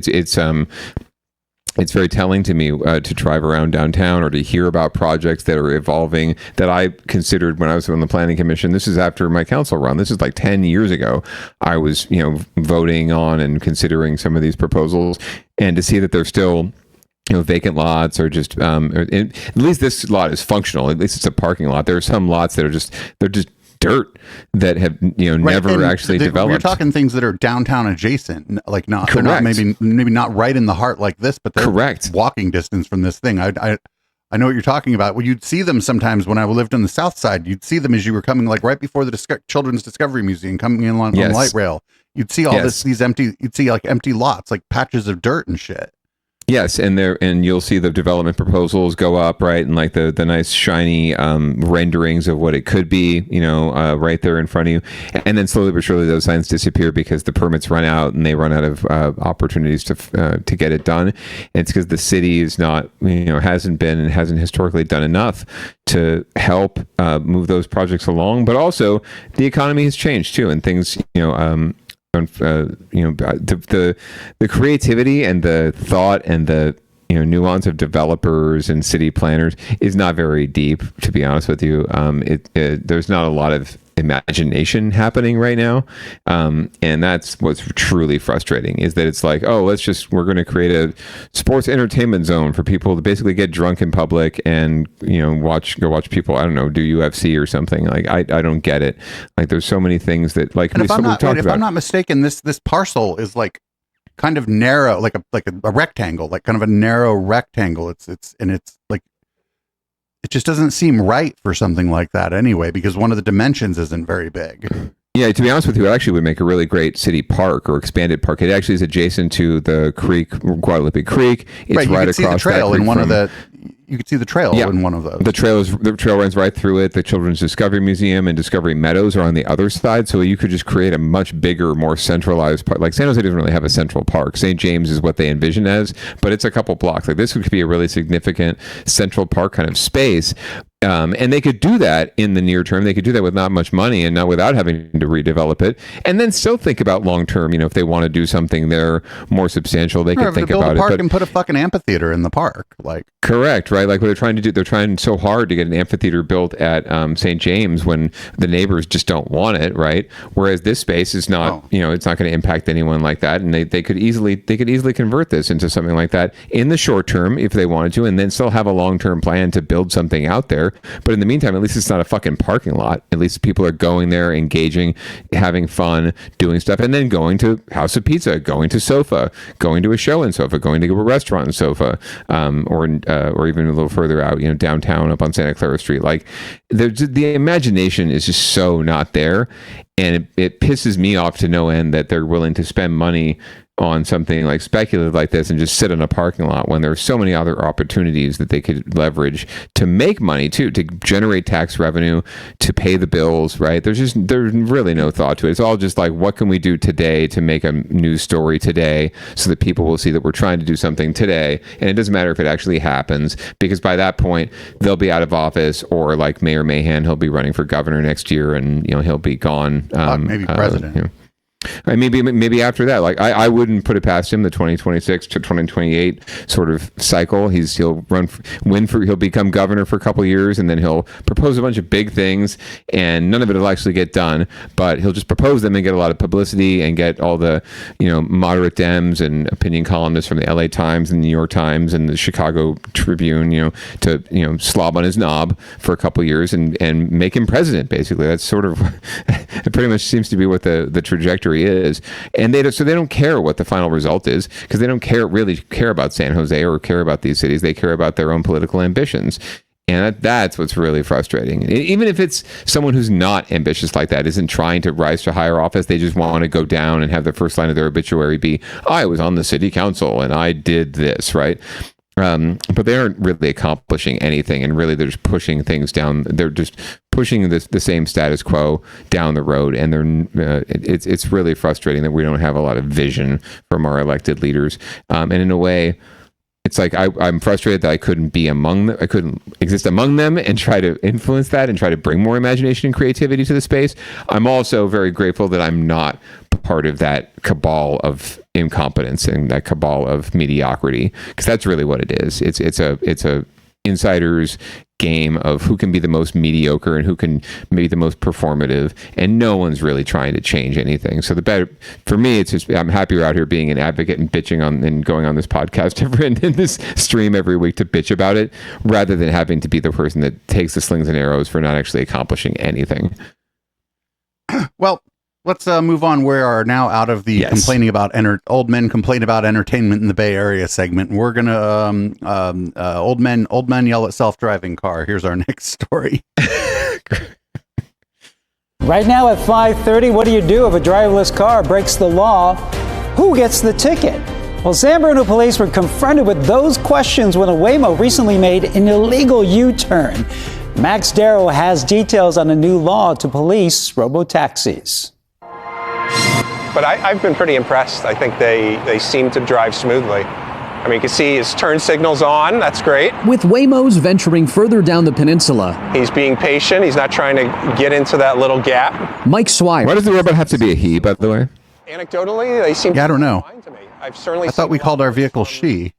Speaker 3: it's very telling to me to drive around downtown or to hear about projects that are evolving that I considered when I was on the planning commission. This is after my council run. This is like 10 years ago. I was, voting on and considering some of these proposals, and to see that they're still vacant lots or just at least this lot is functional. At least it's a parking lot. There are some lots that are just dirt that have never actually developed.
Speaker 2: You're talking things that are downtown adjacent, like not maybe not right in the heart like this, but they're correct walking distance from this thing. I know what you're talking about. Well, you'd see them sometimes when I lived on the south side. You'd see them as you were coming, like right before the Children's Discovery Museum, coming in on light rail. You'd see all these empty. You'd see like empty lots, like patches of dirt and shit.
Speaker 3: Yes, and you'll see the development proposals go up, right, and like the nice shiny renderings of what it could be, right there in front of you, and then slowly but surely those signs disappear because the permits run out and they run out of opportunities to get it done. And it's because the city is not, hasn't been and hasn't historically done enough to help move those projects along. But also the economy has changed too, and things, the creativity and the thought and the nuance of developers and city planners is not very deep, to be honest with you. There's not a lot of imagination happening right now, and that's what's truly frustrating, is that it's like, we're going to create a sports entertainment zone for people to basically get drunk in public and go watch people, I don't know, do UFC or something. Like I don't get it. Like there's so many things that, like,
Speaker 2: and if I'm not mistaken, this parcel is like kind of narrow, like a rectangle, like kind of a narrow rectangle. It's like, it just doesn't seem right for something like that anyway, because one of the dimensions isn't very big.
Speaker 3: Yeah, to be honest with you, it actually would make a really great city park or expanded park. It actually is adjacent to the creek, Guadalupe Creek. It's right across the trail
Speaker 2: in one of the. You could see the trail in one of those.
Speaker 3: The trail runs right through it. The Children's Discovery Museum and Discovery Meadows are on the other side, so you could just create a much bigger, more centralized park. Like San Jose doesn't really have a central park. St. James is what they envision as, but it's a couple blocks. Like this could be a really significant central park kind of space. And they could do that in the near term. They could do that with not much money and not without having to redevelop it. And then still think about long term. If they want to do something there more substantial, they could think
Speaker 2: build
Speaker 3: about
Speaker 2: a park
Speaker 3: it.
Speaker 2: and put a fucking amphitheater in the park.
Speaker 3: Correct, right? Like what they're trying to do. They're trying so hard to get an amphitheater built at St. James when the neighbors just don't want it, right? Whereas this space is not, it's not going to impact anyone like that. And they could easily convert this into something like that in the short term if they wanted to, and then still have a long term plan to build something out there. But in the meantime, at least it's not a fucking parking lot. At least people are going there, engaging, having fun, doing stuff, and then going to House of Pizza, going to Sofa, going to a show in Sofa, going to a restaurant in Sofa, or even a little further out, downtown up on Santa Clara Street. Like the imagination is just so not there, and it pisses me off to no end that they're willing to spend money on something like speculative like this and just sit in a parking lot when there are so many other opportunities that they could leverage to make money too, to generate tax revenue, to pay the bills, right? There's really no thought to it. It's all just like, what can we do today to make a news story today so that people will see that we're trying to do something today, and it doesn't matter if it actually happens, because by that point they'll be out of office, or like Mayor Mahan, he'll be running for governor next year, and he'll be gone.
Speaker 2: Maybe president.
Speaker 3: Maybe after that, like I wouldn't put it past him, the 2026 to 2028 sort of cycle. He'll become governor for a couple of years, and then he'll propose a bunch of big things, and none of it will actually get done, but he'll just propose them and get a lot of publicity and get all the moderate Dems and opinion columnists from the LA Times and the New York Times and the Chicago Tribune to slob on his knob for a couple of years and make him president. Basically, that's sort of it pretty much seems to be what the trajectory is. And they don't care what the final result is, because they don't really care about San Jose or care about these cities. They care about their own political ambitions. And that's what's really frustrating. Even if it's someone who's not ambitious like that, isn't trying to rise to higher office, they just want to go down and have the first line of their obituary be, I was on the city council and I did this, right? But they aren't really accomplishing anything, and really they're just pushing things down. They're just pushing the same status quo down the road, and it's really frustrating that we don't have a lot of vision from our elected leaders. And in a way, it's like I'm frustrated that I couldn't be among them. I couldn't exist among them and try to influence that and try to bring more imagination and creativity to the space. I'm also very grateful that I'm not part of that cabal of incompetence and that cabal of mediocrity, because that's really what it is. It's a insider's game of who can be the most mediocre and who can be the most performative, and no one's really trying to change anything. So the better for me, it's just I'm happier out here being an advocate and bitching on and going on this podcast and in this stream every week to bitch about it, rather than having to be the person that takes the slings and arrows for not actually accomplishing anything.
Speaker 2: Well, let's move on. We are now out of the complaining about old men complain about entertainment in the Bay Area segment. We're gonna old men yell at self-driving car. Here's our next story.
Speaker 19: Right now at 5:30, what do you do if a driverless car breaks the law? Who gets the ticket? Well, San Bruno police were confronted with those questions when a Waymo recently made an illegal U-turn. Max Darrow has details on a new law to police robotaxis.
Speaker 20: But I've been pretty impressed. I think they seem to drive smoothly. I mean, you can see his turn signal's on. That's great.
Speaker 11: With Waymos venturing further down the peninsula,
Speaker 20: he's being patient. He's not trying to get into that little gap.
Speaker 11: Mike Swire.
Speaker 3: Why does the robot have to be a he, by the way?
Speaker 20: Anecdotally, they seem
Speaker 2: I don't know.
Speaker 20: fine to me. I've certainly
Speaker 2: I thought we called our vehicle she.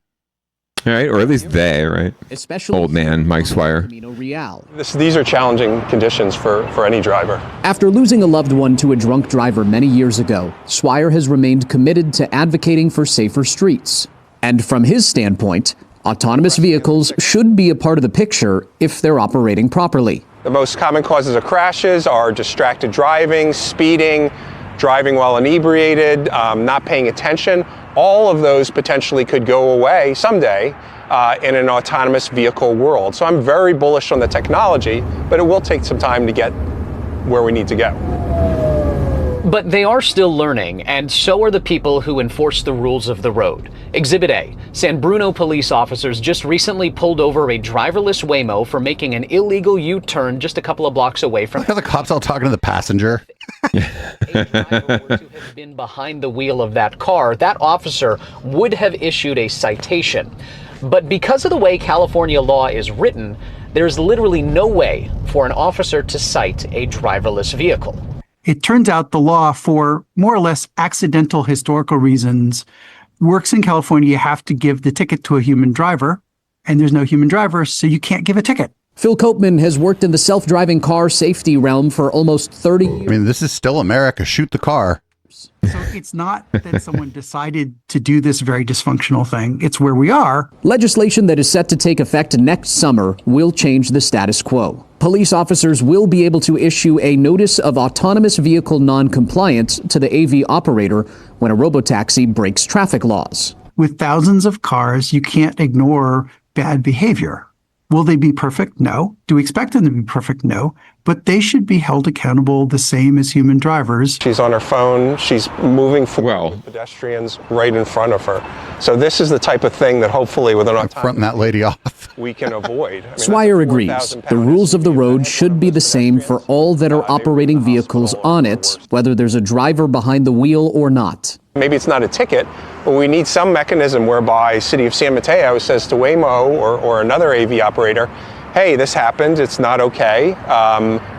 Speaker 3: Right, or at least they, right?
Speaker 11: Especially
Speaker 3: old man Mike Swire.
Speaker 20: These are challenging conditions for any driver.
Speaker 11: After losing a loved one to a drunk driver many years ago, Swire has remained committed to advocating for safer streets. And from his standpoint, autonomous vehicles should be a part of the picture if they're operating properly.
Speaker 20: The most common causes of crashes are distracted driving, speeding, driving while inebriated, not paying attention. All of those potentially could go away someday in an autonomous vehicle world. So I'm very bullish on the technology, but it will take some time to get where we need to go.
Speaker 11: But they are still learning, and so are the people who enforce the rules of the road. Exhibit A. San Bruno police officers just recently pulled over a driverless Waymo for making an illegal U-turn just a couple of blocks away from...
Speaker 2: Are the cops all talking to the passenger?
Speaker 11: Have been behind the wheel of that car, that officer would have issued a citation. But because of the way California law is written, there's literally no way for an officer to cite a driverless vehicle.
Speaker 21: It turns out the law, for more or less accidental historical reasons, works in California. You have to give the ticket to a human driver, and there's no human driver, so you can't give a ticket.
Speaker 11: Phil Copeman has worked in the self-driving car safety realm for almost 30 years.
Speaker 2: I mean, this is still America. Shoot the car.
Speaker 21: So it's not that someone decided to do this very dysfunctional thing. It's where we are.
Speaker 11: Legislation that is set to take effect next summer will change the status quo. Police officers will be able to issue a notice of autonomous vehicle non-compliance to the AV operator when a robotaxi breaks traffic laws.
Speaker 21: With thousands of cars, you can't ignore bad behavior. Will they be perfect? No. Do we expect them to be perfect? No. But they should be held accountable the same as human drivers.
Speaker 20: She's on her phone. She's moving for pedestrians right in front of her. So this is the type of thing that hopefully with an autonomous
Speaker 2: fronting that lady off,
Speaker 20: we can avoid.
Speaker 11: Swire agrees. The rules of the road should be the same for all that are operating vehicles on it, whether there's a driver behind the wheel or not.
Speaker 20: Maybe it's not a ticket, but we need some mechanism whereby City of San Mateo says to Waymo or another AV operator, hey, this happened, it's not okay,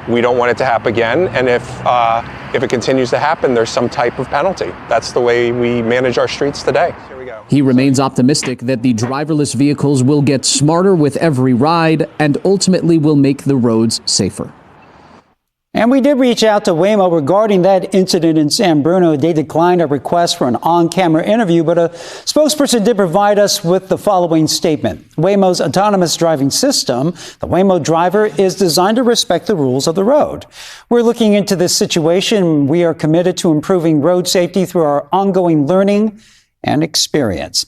Speaker 20: we don't want it to happen again, and if it continues to happen, there's some type of penalty. That's the way we manage our streets today. Here we go.
Speaker 11: He remains optimistic that the driverless vehicles will get smarter with every ride and ultimately will make the roads safer.
Speaker 19: And we did reach out to Waymo regarding that incident in San Bruno. They declined a request for an on-camera interview, but a spokesperson did provide us with the following statement. Waymo's autonomous driving system, the Waymo Driver, is designed to respect the rules of the road. We're looking into this situation. We are committed to improving road safety through our ongoing learning and experience.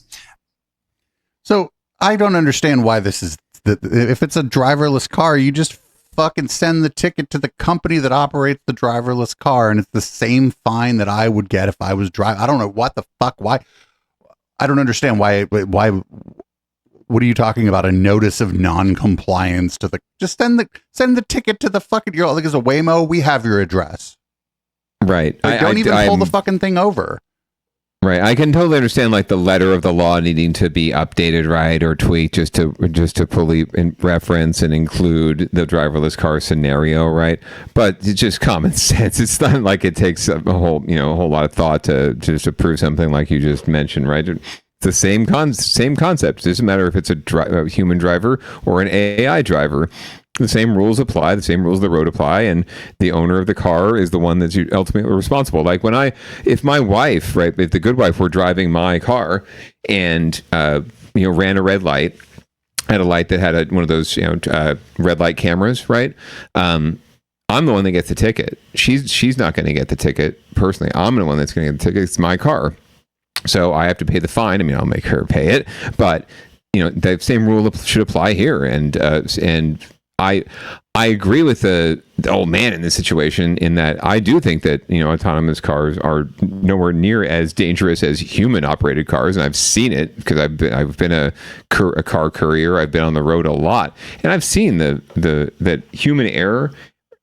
Speaker 2: So I don't understand why this is, if it's a driverless car, you just fucking send the ticket to the company that operates the driverless car, and it's the same fine that I would get if I was driving. I don't know what the fuck, why. I don't understand why, what are you talking about? A notice of non-compliance to the, just send the ticket to the fucking, you're like, as a Waymo, we have your address.
Speaker 3: Right.
Speaker 2: Don't even pull the fucking thing over.
Speaker 3: Right. I can totally understand like the letter of the law needing to be updated, right, or tweaked just to fully reference and include the driverless car scenario, right? But it's just common sense. It's not like it takes a whole lot of thought to just approve something like you just mentioned, right? It's the same concept. It doesn't matter if it's a human driver or an AI driver. The same rules apply, the same rules of the road apply, and the owner of the car is the one that's ultimately responsible. Like if my wife, right, if the good wife were driving my car and, ran a red light, had a light that had one of those, red light cameras, right? I'm the one that gets the ticket. She's not going to get the ticket personally. I'm the one that's going to get the ticket. It's my car. So I have to pay the fine. I mean, I'll make her pay it, but the same rule should apply here. And I agree with the old man in this situation in that I do think that, autonomous cars are nowhere near as dangerous as human operated cars. And I've seen it because I've been a car courier. I've been on the road a lot, and I've seen that human error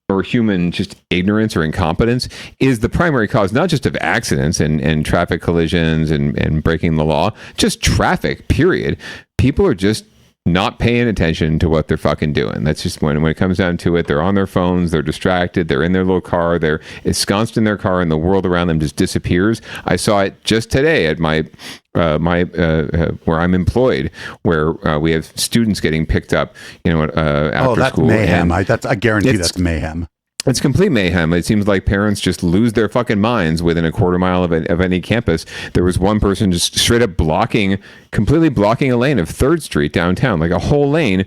Speaker 3: or human just ignorance or incompetence is the primary cause, not just of accidents and traffic collisions and breaking the law, just traffic, period. People are just not paying attention to what they're fucking doing. That's just when it comes down to it, they're on their phones, they're distracted, they're in their little car, they're ensconced in their car, and the world around them just disappears. I saw it just today at my where I'm employed, where we have students getting picked up, after
Speaker 2: that's
Speaker 3: school.
Speaker 2: Mayhem. I guarantee that's mayhem.
Speaker 3: It's complete mayhem. It seems like parents just lose their fucking minds within a quarter mile of any campus. There was one person just straight up completely blocking a lane of 3rd Street downtown, like a whole lane.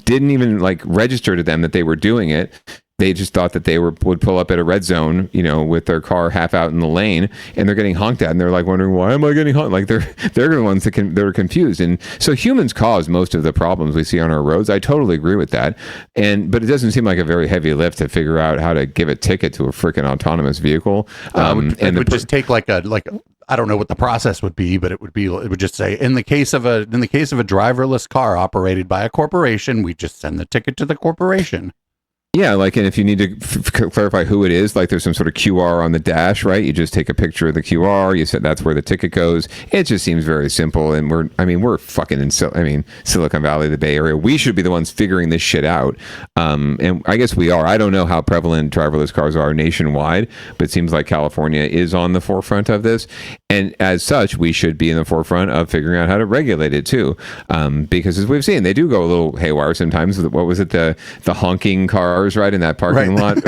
Speaker 3: Didn't even register to them that they were doing it. They just thought that they would pull up at a red zone, with their car half out in the lane, and they're getting honked at, and they're wondering, why am I getting honked? Like they're the ones they're confused. And so humans cause most of the problems we see on our roads. I totally agree with that. But it doesn't seem like a very heavy lift to figure out how to give a ticket to a freaking autonomous vehicle.
Speaker 2: It would just take I don't know what the process would be, but it would just say, in the case of a driverless car operated by a corporation, we just send the ticket to the corporation.
Speaker 3: Yeah, like, and if you need to clarify who it is, like there's some sort of QR on the dash, right? You just take a picture of the QR, you said that's where the ticket goes. It just seems very simple, and we're fucking in Silicon Valley, the Bay Area. We should be the ones figuring this shit out, and I guess we are. I don't know how prevalent driverless cars are nationwide, but it seems like California is on the forefront of this, and as such, we should be in the forefront of figuring out how to regulate it too, because as we've seen, they do go a little haywire sometimes. What was it, the honking cars, right, in that parking lot?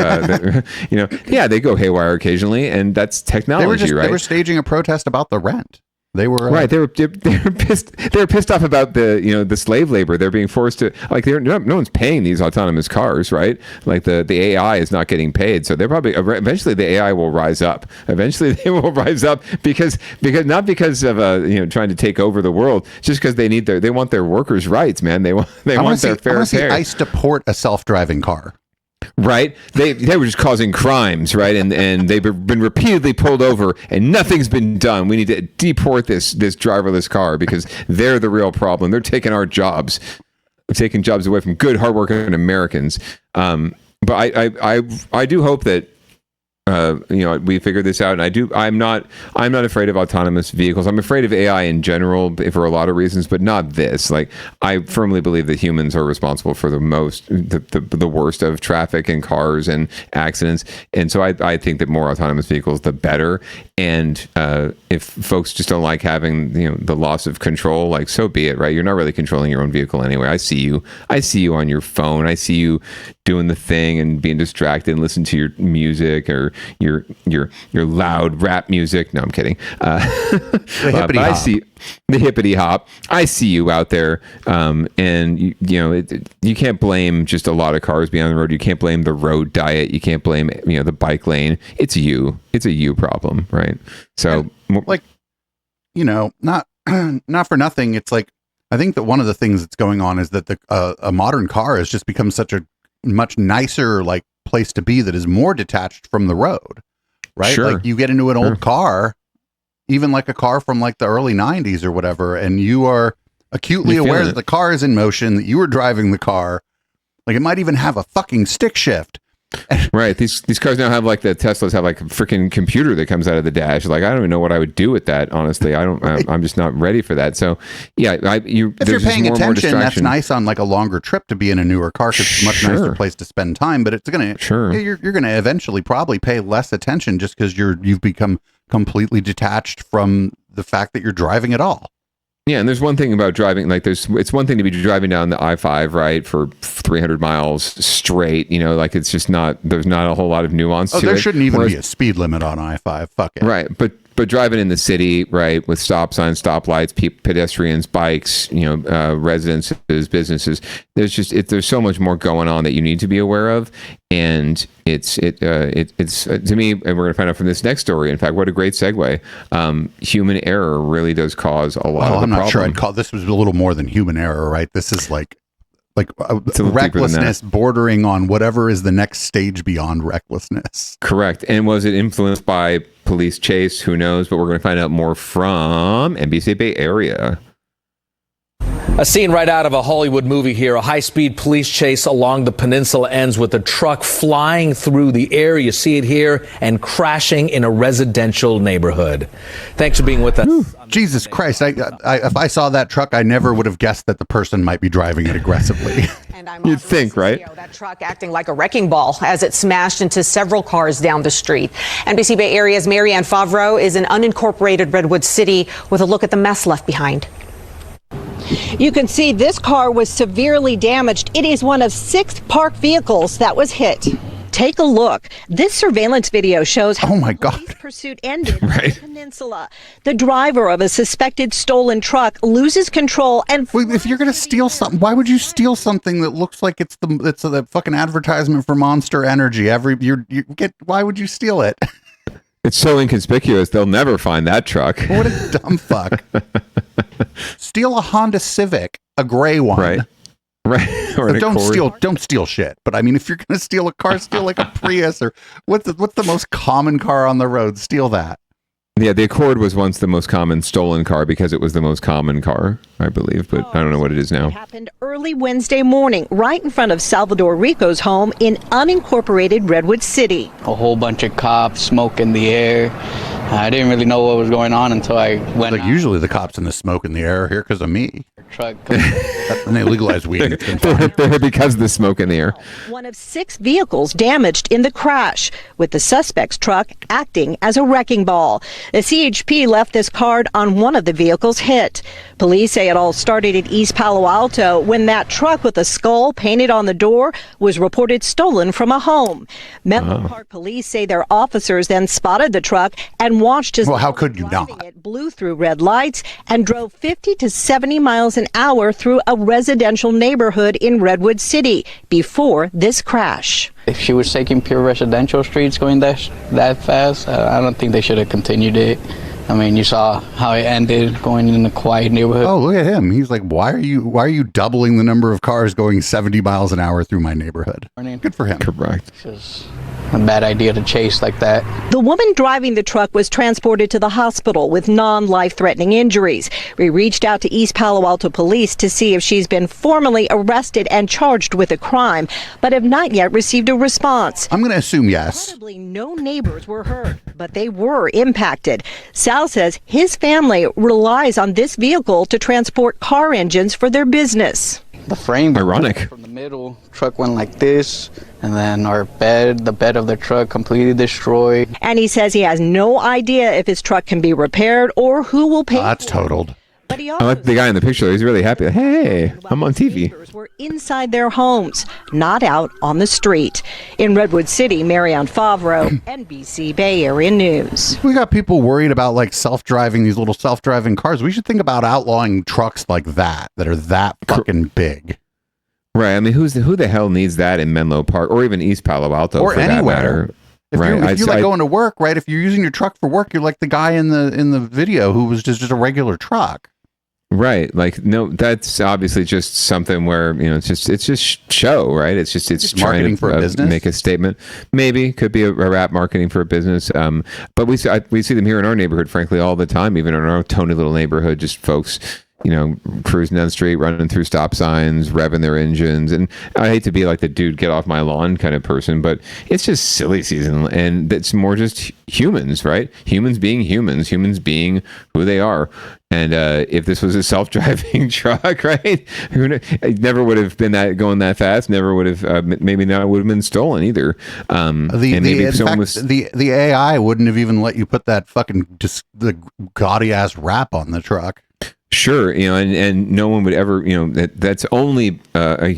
Speaker 3: They go haywire occasionally, and that's technology. They were
Speaker 2: staging a protest about the rent. They were
Speaker 3: right. They were pissed. They were pissed off about the slave labor. They're being forced to, like, no one's paying these autonomous cars, right? Like the AI is not getting paid, so they're probably eventually the AI will rise up. Eventually they will rise up because not because of trying to take over the world, just because they want their workers' rights, man. They want their fair share.
Speaker 2: ICE deport a self-driving car.
Speaker 3: Right, they were just causing crimes, right, and they've been repeatedly pulled over, and nothing's been done. We need to deport this driverless car because they're the real problem. They're taking our jobs, taking jobs away from good, hardworking Americans. But I do hope that we figure this out, and I'm not afraid of autonomous vehicles. I'm afraid of AI in general for a lot of reasons, but not this. Like, I firmly believe that humans are responsible for the worst of traffic and cars and accidents, and so I think that more autonomous vehicles, the better. And if folks just don't like having the loss of control, like, so be it, right? You're not really controlling your own vehicle anyway. I see you on your phone. I see you doing the thing and being distracted and listening to your music or your loud rap music. No, I'm kidding.
Speaker 2: The hippity hop.
Speaker 3: I see the hippity hop. I see you out there, and you can't blame just a lot of cars being on the road. You can't blame the road diet. You can't blame the bike lane. It's you. It's a you problem, right? So,
Speaker 2: not for nothing. It's like, I think that one of the things that's going on is that a modern car has just become such a much nicer place to be that is more detached from the road, right?
Speaker 3: Sure.
Speaker 2: Like, you get into an old car, even like a car from like the early 90s or whatever, and you are acutely aware that the car is in motion, that you are driving the car. Like, it might even have a fucking stick shift.
Speaker 3: Right. These cars now have, like, the Teslas have like a freaking computer that comes out of the dash. Like, I don't even know what I would do with that. Honestly, I'm just not ready for that. So yeah, if you're
Speaker 2: paying attention, that's nice on like a longer trip to be in a newer car, because it's a much nicer place to spend time. But it's you're gonna eventually probably pay less attention just because you've become completely detached from the fact that you're driving at all.
Speaker 3: Yeah, and there's one thing about driving, like it's one thing to be driving down the I-5, right, for 300 miles straight, like, it's just there's not a whole lot of nuance to it.
Speaker 2: There shouldn't even be a speed limit on I-5, fuck it.
Speaker 3: Right, but driving in the city, right, with stop signs, stoplights, pedestrians, bikes, residences, businesses, there's so much more going on that you need to be aware of, and it's to me, and we're going to find out from this next story. In fact, what a great segue. Human error really does cause a lot of the
Speaker 2: I'm not
Speaker 3: problem.
Speaker 2: sure I'd call this was a little more than human error, right? This is like recklessness bordering on whatever is the next stage beyond recklessness.
Speaker 3: Correct. And was it influenced by police chase? Who knows? But we're going to find out more from NBC Bay Area.
Speaker 1: A scene right out of a Hollywood movie here. A high-speed police chase along the peninsula ends with a truck flying through the air. You see it here, and crashing in a residential neighborhood. Thanks for being with us.
Speaker 2: Jesus Christ. If I saw that truck, I never would have guessed that the person might be driving it aggressively.
Speaker 3: You'd think, right?
Speaker 22: That truck acting like a wrecking ball as it smashed into several cars down the street. NBC Bay Area's Marianne Favreau is in unincorporated Redwood City with a look at the mess left behind.
Speaker 23: You can see this car was severely damaged. It is one of 6 parked vehicles that was hit. Take a look. This surveillance video shows how police pursuit ended on the peninsula. The driver of a suspected stolen truck loses control and...
Speaker 2: If you're going to steal something, why would you steal something that looks like it's the fucking advertisement for Monster Energy? Why would you steal it?
Speaker 3: It's so inconspicuous, they'll never find that truck.
Speaker 2: What a dumb fuck. Steal a Honda Civic, a gray one.
Speaker 3: Right. Or
Speaker 2: don't steal shit. But I mean, if you're going to steal a car, steal like a Prius, or what's the most common car on the road? Steal that.
Speaker 3: Yeah, the Accord was once the most common stolen car because it was the most common car, I believe, but I don't know what it is now.
Speaker 23: It happened early Wednesday morning, right in front of Salvador Rico's home in unincorporated Redwood City.
Speaker 4: A whole bunch of cops, smoke in the air. I didn't really know what was going on until I went.
Speaker 2: Like usually the cops and the smoke in the air are here because of me.
Speaker 4: Truck.
Speaker 2: And they legalized weed.
Speaker 3: They're here because of the smoke in the air.
Speaker 23: One of 6 vehicles damaged in the crash, with the suspect's truck acting as a wrecking ball. The CHP left this card on one of the vehicles hit. Police say it all started at East Palo Alto when that truck with a skull painted on the door was reported stolen from a home. Menlo Park police say their officers then spotted the truck and watched as
Speaker 2: how could you not?
Speaker 23: It blew through red lights and drove 50 to 70 miles an hour through a residential neighborhood in Redwood City before this crash.
Speaker 4: If she was taking pure residential streets going that fast, I don't think they should have continued it. I mean, you saw how it ended going in a quiet neighborhood.
Speaker 2: Oh, look at him. He's like, why are you doubling the number of cars going 70 miles an hour through my neighborhood? Good for him.
Speaker 3: Correct.
Speaker 4: A bad idea to chase like that.
Speaker 23: The woman driving the truck was transported to the hospital with non-life-threatening injuries. We reached out to East Palo Alto police to see if she's been formally arrested and charged with a crime, but have not yet received a response.
Speaker 2: I'm going to assume yes.
Speaker 23: Probably no neighbors were hurt, but they were impacted. Sal says his family relies on this vehicle to transport car engines for their business.
Speaker 4: The frame,
Speaker 3: ironic.
Speaker 4: From the middle, truck went like this, and then the bed of the truck completely destroyed.
Speaker 23: And he says he has no idea if his truck can be repaired or who will pay.
Speaker 2: That's totaled.
Speaker 23: But he
Speaker 3: I like the guy in the picture. He's really happy. Hey, I'm on TV.
Speaker 23: Were inside their homes, not out on the street. In Redwood City, Marianne Favreau, NBC Bay Area News.
Speaker 2: We got people worried about like these little self-driving cars. We should think about outlawing trucks like that are that fucking big.
Speaker 3: Right. I mean, who the hell needs that in Menlo Park or even East Palo Alto
Speaker 2: or
Speaker 3: for
Speaker 2: anywhere?
Speaker 3: That matter?
Speaker 2: If you're like going to work, right? If you're using your truck for work, you're like the guy in the video who was just a regular truck.
Speaker 3: Right. Like, no, that's obviously just something where, it's just show, right? It's
Speaker 2: marketing
Speaker 3: trying to
Speaker 2: for a business?
Speaker 3: make a statement. Maybe could be a rap marketing for a business. But we see them here in our neighborhood, frankly, all the time, even in our tony little neighborhood, just folks, cruising down the street, running through stop signs, revving their engines. And I hate to be like the dude, get off my lawn kind of person, but it's just silly season. And it's more just humans, right? Humans being humans, humans being who they are. And if this was a self-driving truck, right, it never would have been going that fast. Never would have, maybe not would have been stolen either.
Speaker 2: The AI wouldn't have even let you put that fucking the gaudy ass wrap on the truck.
Speaker 3: Sure, and no one would ever, that's only a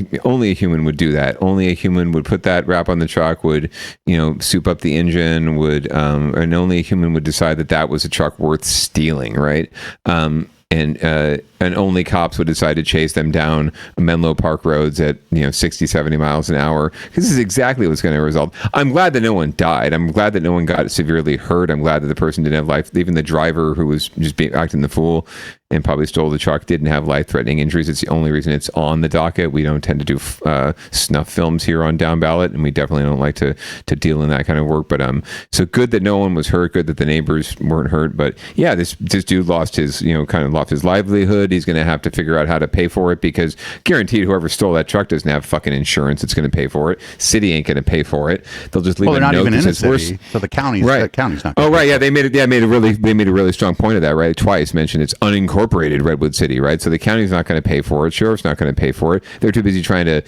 Speaker 3: human would do that. Only a human would put that wrap on the truck, would, soup up the engine, and only a human would decide that was a truck worth stealing, right? And only cops would decide to chase them down Menlo Park roads at 60, 70 miles an hour, because this is exactly what's going to result. I'm glad that no one died. I'm glad that no one got severely hurt. I'm glad that the person didn't have life. Even the driver who was just acting the fool and probably stole the truck didn't have life-threatening injuries. It's the only reason it's on the docket. We don't tend to do snuff films here on Downballot, and we definitely don't like to deal in that kind of work. But so good that no one was hurt. Good that the neighbors weren't hurt. But yeah, this dude lost his lost his livelihood. He's going to have to figure out how to pay for it, because guaranteed whoever stole that truck doesn't have fucking insurance. It's going to pay for it. City ain't going to pay for it. They'll just leave a note that says
Speaker 2: city, so the county's the county's not.
Speaker 3: Oh right, yeah, they made a really strong point of that, right? Twice mentioned it's unincorporated Redwood City, right? So the county's not going to pay for it. Sheriff's not going to pay for it. They're too busy trying to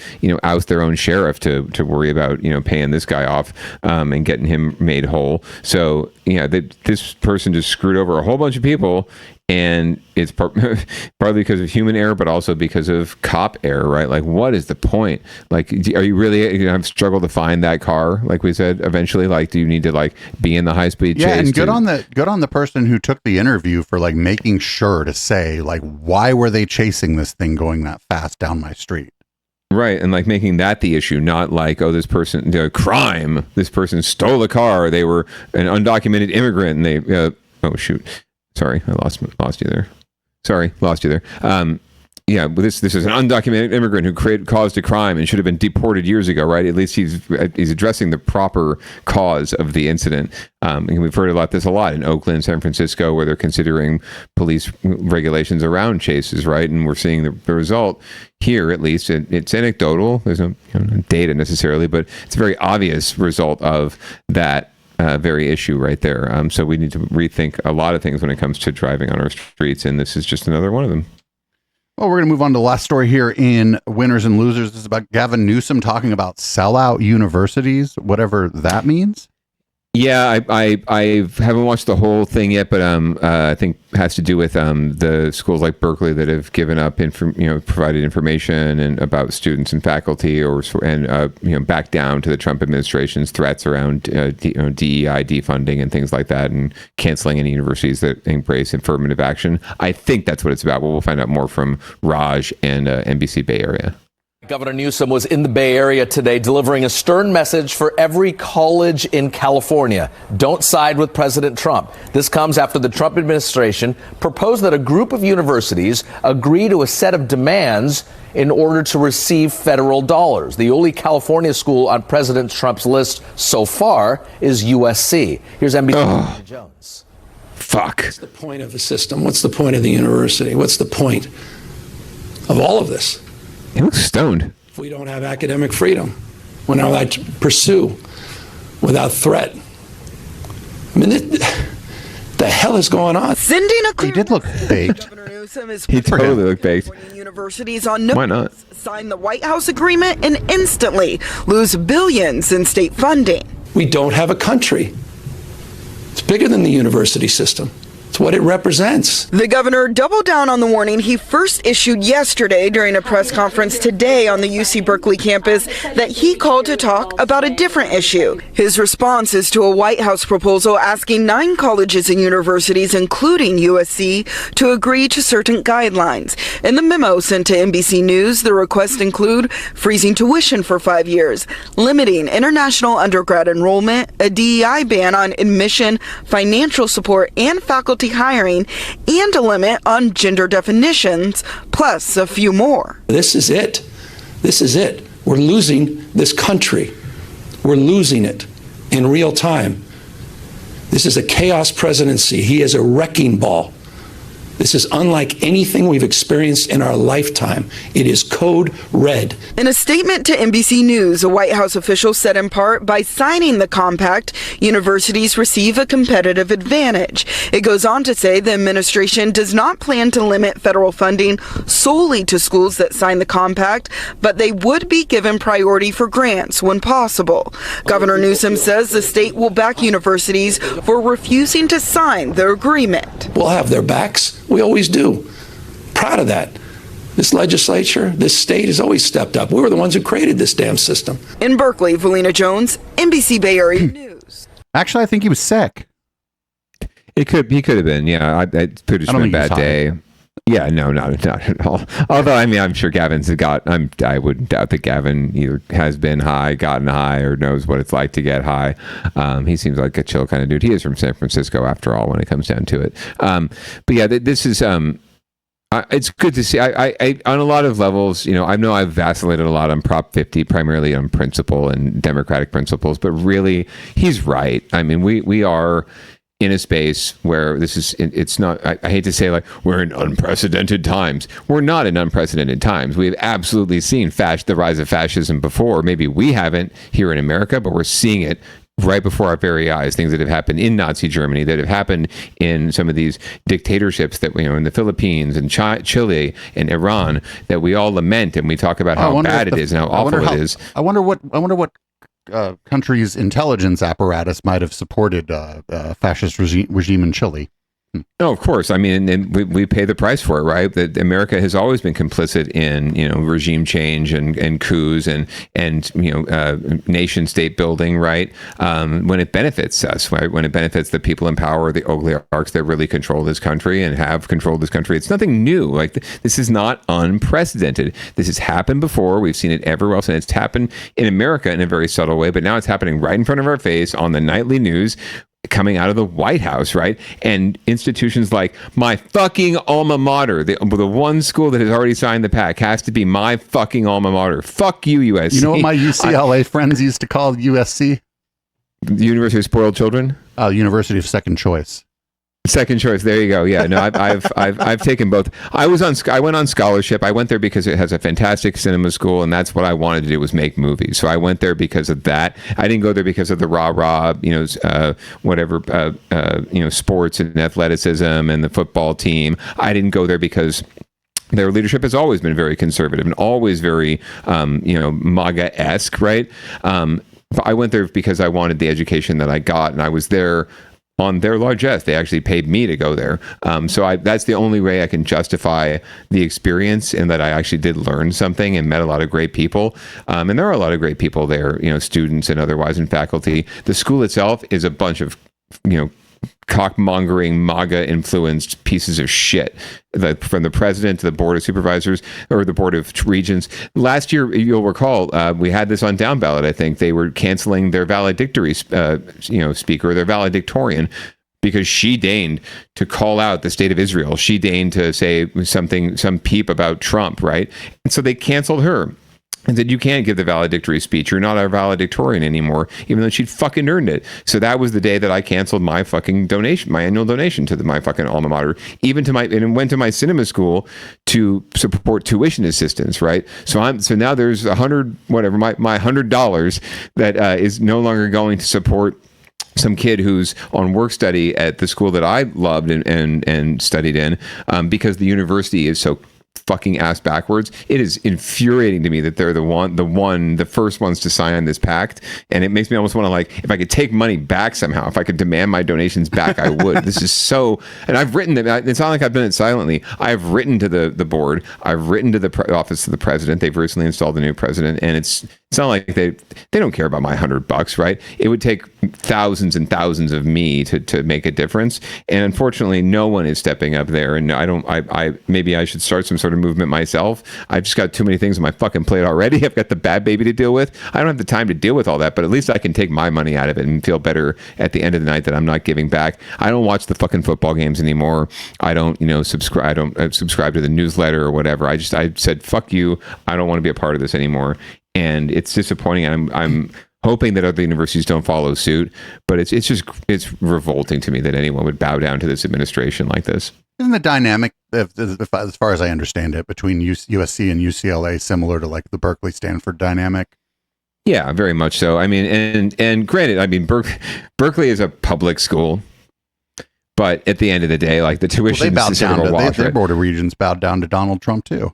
Speaker 3: oust their own sheriff to worry about paying this guy off and getting him made whole. So yeah, this person just screwed over a whole bunch of people. And it's partly because of human error, but also because of cop error, right? Like, what is the point? Like, are you really going to have struggle to find that car? Like we said, eventually, like, do you need to be in the high speed chase?
Speaker 2: Yeah, and good on the person who took the interview for making sure to say why were they chasing this thing going that fast down my street?
Speaker 3: Right, and making that the issue, not this person, crime. This person stole a car. They were an undocumented immigrant, and they oh shoot. Sorry, I lost you there. Sorry, lost you there. yeah, this is an undocumented immigrant who caused a crime and should have been deported years ago, right? At least he's addressing the proper cause of the incident. And we've heard about this a lot in Oakland, San Francisco, where they're considering police regulations around chases, right? And we're seeing the result here. At least it's anecdotal. There's no data necessarily, but it's a very obvious result of that very issue right there. So we need to rethink a lot of things when it comes to driving on our streets, and this is just another one of them.
Speaker 2: Well, we're going to move on to the last story here in Winners and Losers. This is about Gavin Newsom talking about sellout universities, whatever that means.
Speaker 3: Yeah, I haven't watched the whole thing yet, but I think it has to do with the schools like Berkeley that have given up, provided information and about students and faculty, and back down to the Trump administration's threats around DEI defunding and things like that, and canceling any universities that embrace affirmative action. I think that's what it's about. But we'll find out more from Raj and NBC Bay Area.
Speaker 1: Governor Newsom was in the Bay Area today delivering a stern message for every college in California. Don't side with President Trump. This comes after the Trump administration proposed that a group of universities agree to a set of demands in order to receive federal dollars. The only California school on President Trump's list so far is USC. Here's NBC Jones.
Speaker 3: Fuck.
Speaker 5: What's the point of the system? What's the point of the university? What's the point of all of this?
Speaker 3: He looks stoned.
Speaker 5: If we don't have academic freedom, we're not allowed to pursue without threat. I mean, the hell is going on?
Speaker 6: Sending a clear
Speaker 2: he did look baked.
Speaker 6: Governor Newsom is
Speaker 3: he totally looked baked.
Speaker 6: Universities on no
Speaker 3: Why not?
Speaker 6: sign the White House agreement and instantly lose billions in state funding.
Speaker 5: We don't have a country. It's bigger than the university system. It's what it represents.
Speaker 6: The governor doubled down on the warning he first issued yesterday during a press conference today on the UC Berkeley campus that he called to talk about a different issue. His response is to a White House proposal asking 9 colleges and universities, including USC, to agree to certain guidelines. In the memo sent to NBC News, the requests include freezing tuition for 5 years, limiting international undergrad enrollment, a DEI ban on admission, financial support, and faculty hiring, and a limit on gender definitions, plus a few more.
Speaker 5: This is it. This is it. We're losing this country. We're losing it in real time. This is a chaos presidency. He is a wrecking ball. This is unlike anything we've experienced in our lifetime. It is code red.
Speaker 6: In a statement to NBC News, a White House official said in part, by signing the compact, universities receive a competitive advantage. It goes on to say the administration does not plan to limit federal funding solely to schools that sign the compact, but they would be given priority for grants when possible. Governor Newsom says the state will back universities for refusing to sign the agreement.
Speaker 5: We'll have their backs. We always do. Proud of that. This legislature, this state has always stepped up. We were the ones who created this damn system.
Speaker 6: In Berkeley, Valina Jones, NBC Bay Area News.
Speaker 2: Actually, I think he was sick.
Speaker 3: He could have been. Yeah, it could have just been a bad day. Yeah, no, not at all. Although, I mean, I'm sure Gavin's I wouldn't doubt that Gavin either has been high, gotten high, or knows what it's like to get high. He seems like a chill kind of dude. He is from San Francisco, after all, when it comes down to it. But yeah, this is. It's good to see. I on a lot of levels, I know I've vacillated a lot on Prop 50, primarily on principle and democratic principles, but really, he's right. I mean, we are in a space where it's not, I hate to say, like, we're in unprecedented times. We're not in unprecedented times. We've absolutely seen the rise of fascism before. Maybe we haven't here in America, but we're seeing it right before our very eyes. Things that have happened in Nazi Germany, that have happened in some of these dictatorships that in the Philippines and Chile and Iran, that we all lament, and we talk about how bad it is and how awful it is.
Speaker 2: I wonder what country's intelligence apparatus might have supported fascist regime in Chile.
Speaker 3: No, of course. I mean, and we pay the price for it, right? That America has always been complicit in, regime change and coups and nation state building, right? When it benefits us, right? When it benefits the people in power, the oligarchs that really control this country and have controlled this country. It's nothing new. Like, this is not unprecedented. This has happened before. We've seen it everywhere else, and it's happened in America in a very subtle way, but now it's happening right in front of our face on the nightly news. coming out of the White House, right? And institutions like my fucking alma mater, the one school that has already signed the pact, has to be my fucking alma mater. Fuck you, USC.
Speaker 2: You know what my UCLA friends used to call USC?
Speaker 3: The University of Spoiled Children?
Speaker 2: University of Second Choice.
Speaker 3: Second choice. There you go. Yeah, no, I've taken both. I went on scholarship. I went there because it has a fantastic cinema school, and that's what I wanted to do, was make movies. So I went there because of that. I didn't go there because of the rah-rah, sports and athleticism and the football team. I didn't go there because their leadership has always been very conservative and always very, MAGA-esque, right? But I went there because I wanted the education that I got, and I was there on their largesse. They actually paid me to go there. So that's the only way I can justify the experience, and that I actually did learn something and met a lot of great people. And there are a lot of great people there, students and otherwise, and faculty. The school itself is a bunch of, cockmongering, MAGA-influenced pieces of shit, from the president to the board of supervisors or the board of regents. Last year, you'll recall, we had this on Downballot. I think they were canceling their valedictory, speaker, their valedictorian, because she deigned to call out the state of Israel. She deigned to say some peep about Trump, right? And so they canceled her and said, you can't give the valedictory speech. You're not our valedictorian anymore, even though she'd fucking earned it. So that was the day that I canceled my fucking donation, my annual donation to my fucking alma mater, and went to my cinema school to support tuition assistance, right? So now there's my $100 that is no longer going to support some kid who's on work study at the school that I loved and studied in, because the university is so fucking ass backwards. It is infuriating to me that they're the first ones to sign on this pact, and it makes me almost want to, like, if I could take money back somehow, if I could demand my donations back, I would. This is so, and I've written them. It's not like I've done it silently. I've written to the board. I've written to the office of the president. They've recently installed a new president, and it's not like they don't care about my $100, right? It would take thousands and thousands of me to make a difference, and unfortunately, no one is stepping up there. And maybe I should start some sort of movement myself. I've just got too many things on my fucking plate already. I've got the bad baby to deal with. I don't have the time to deal with all that, but at least I can take my money out of it and feel better at the end of the night that I'm not giving back. I don't watch the fucking football games anymore. I don't, subscribe. I don't subscribe to the newsletter or whatever. I said, fuck you. I don't want to be a part of this anymore. And it's disappointing. I'm hoping that other universities don't follow suit, but it's revolting to me that anyone would bow down to this administration like this.
Speaker 2: Isn't the dynamic, as far as I understand it, between USC and UCLA similar to like the Berkeley-Stanford dynamic?
Speaker 3: Yeah, very much so. I mean, and granted, I mean, Berkeley is a public school, but at the end of the day, like, the tuition is sort of a wash.
Speaker 2: Their board of regents bowed down to Donald Trump too.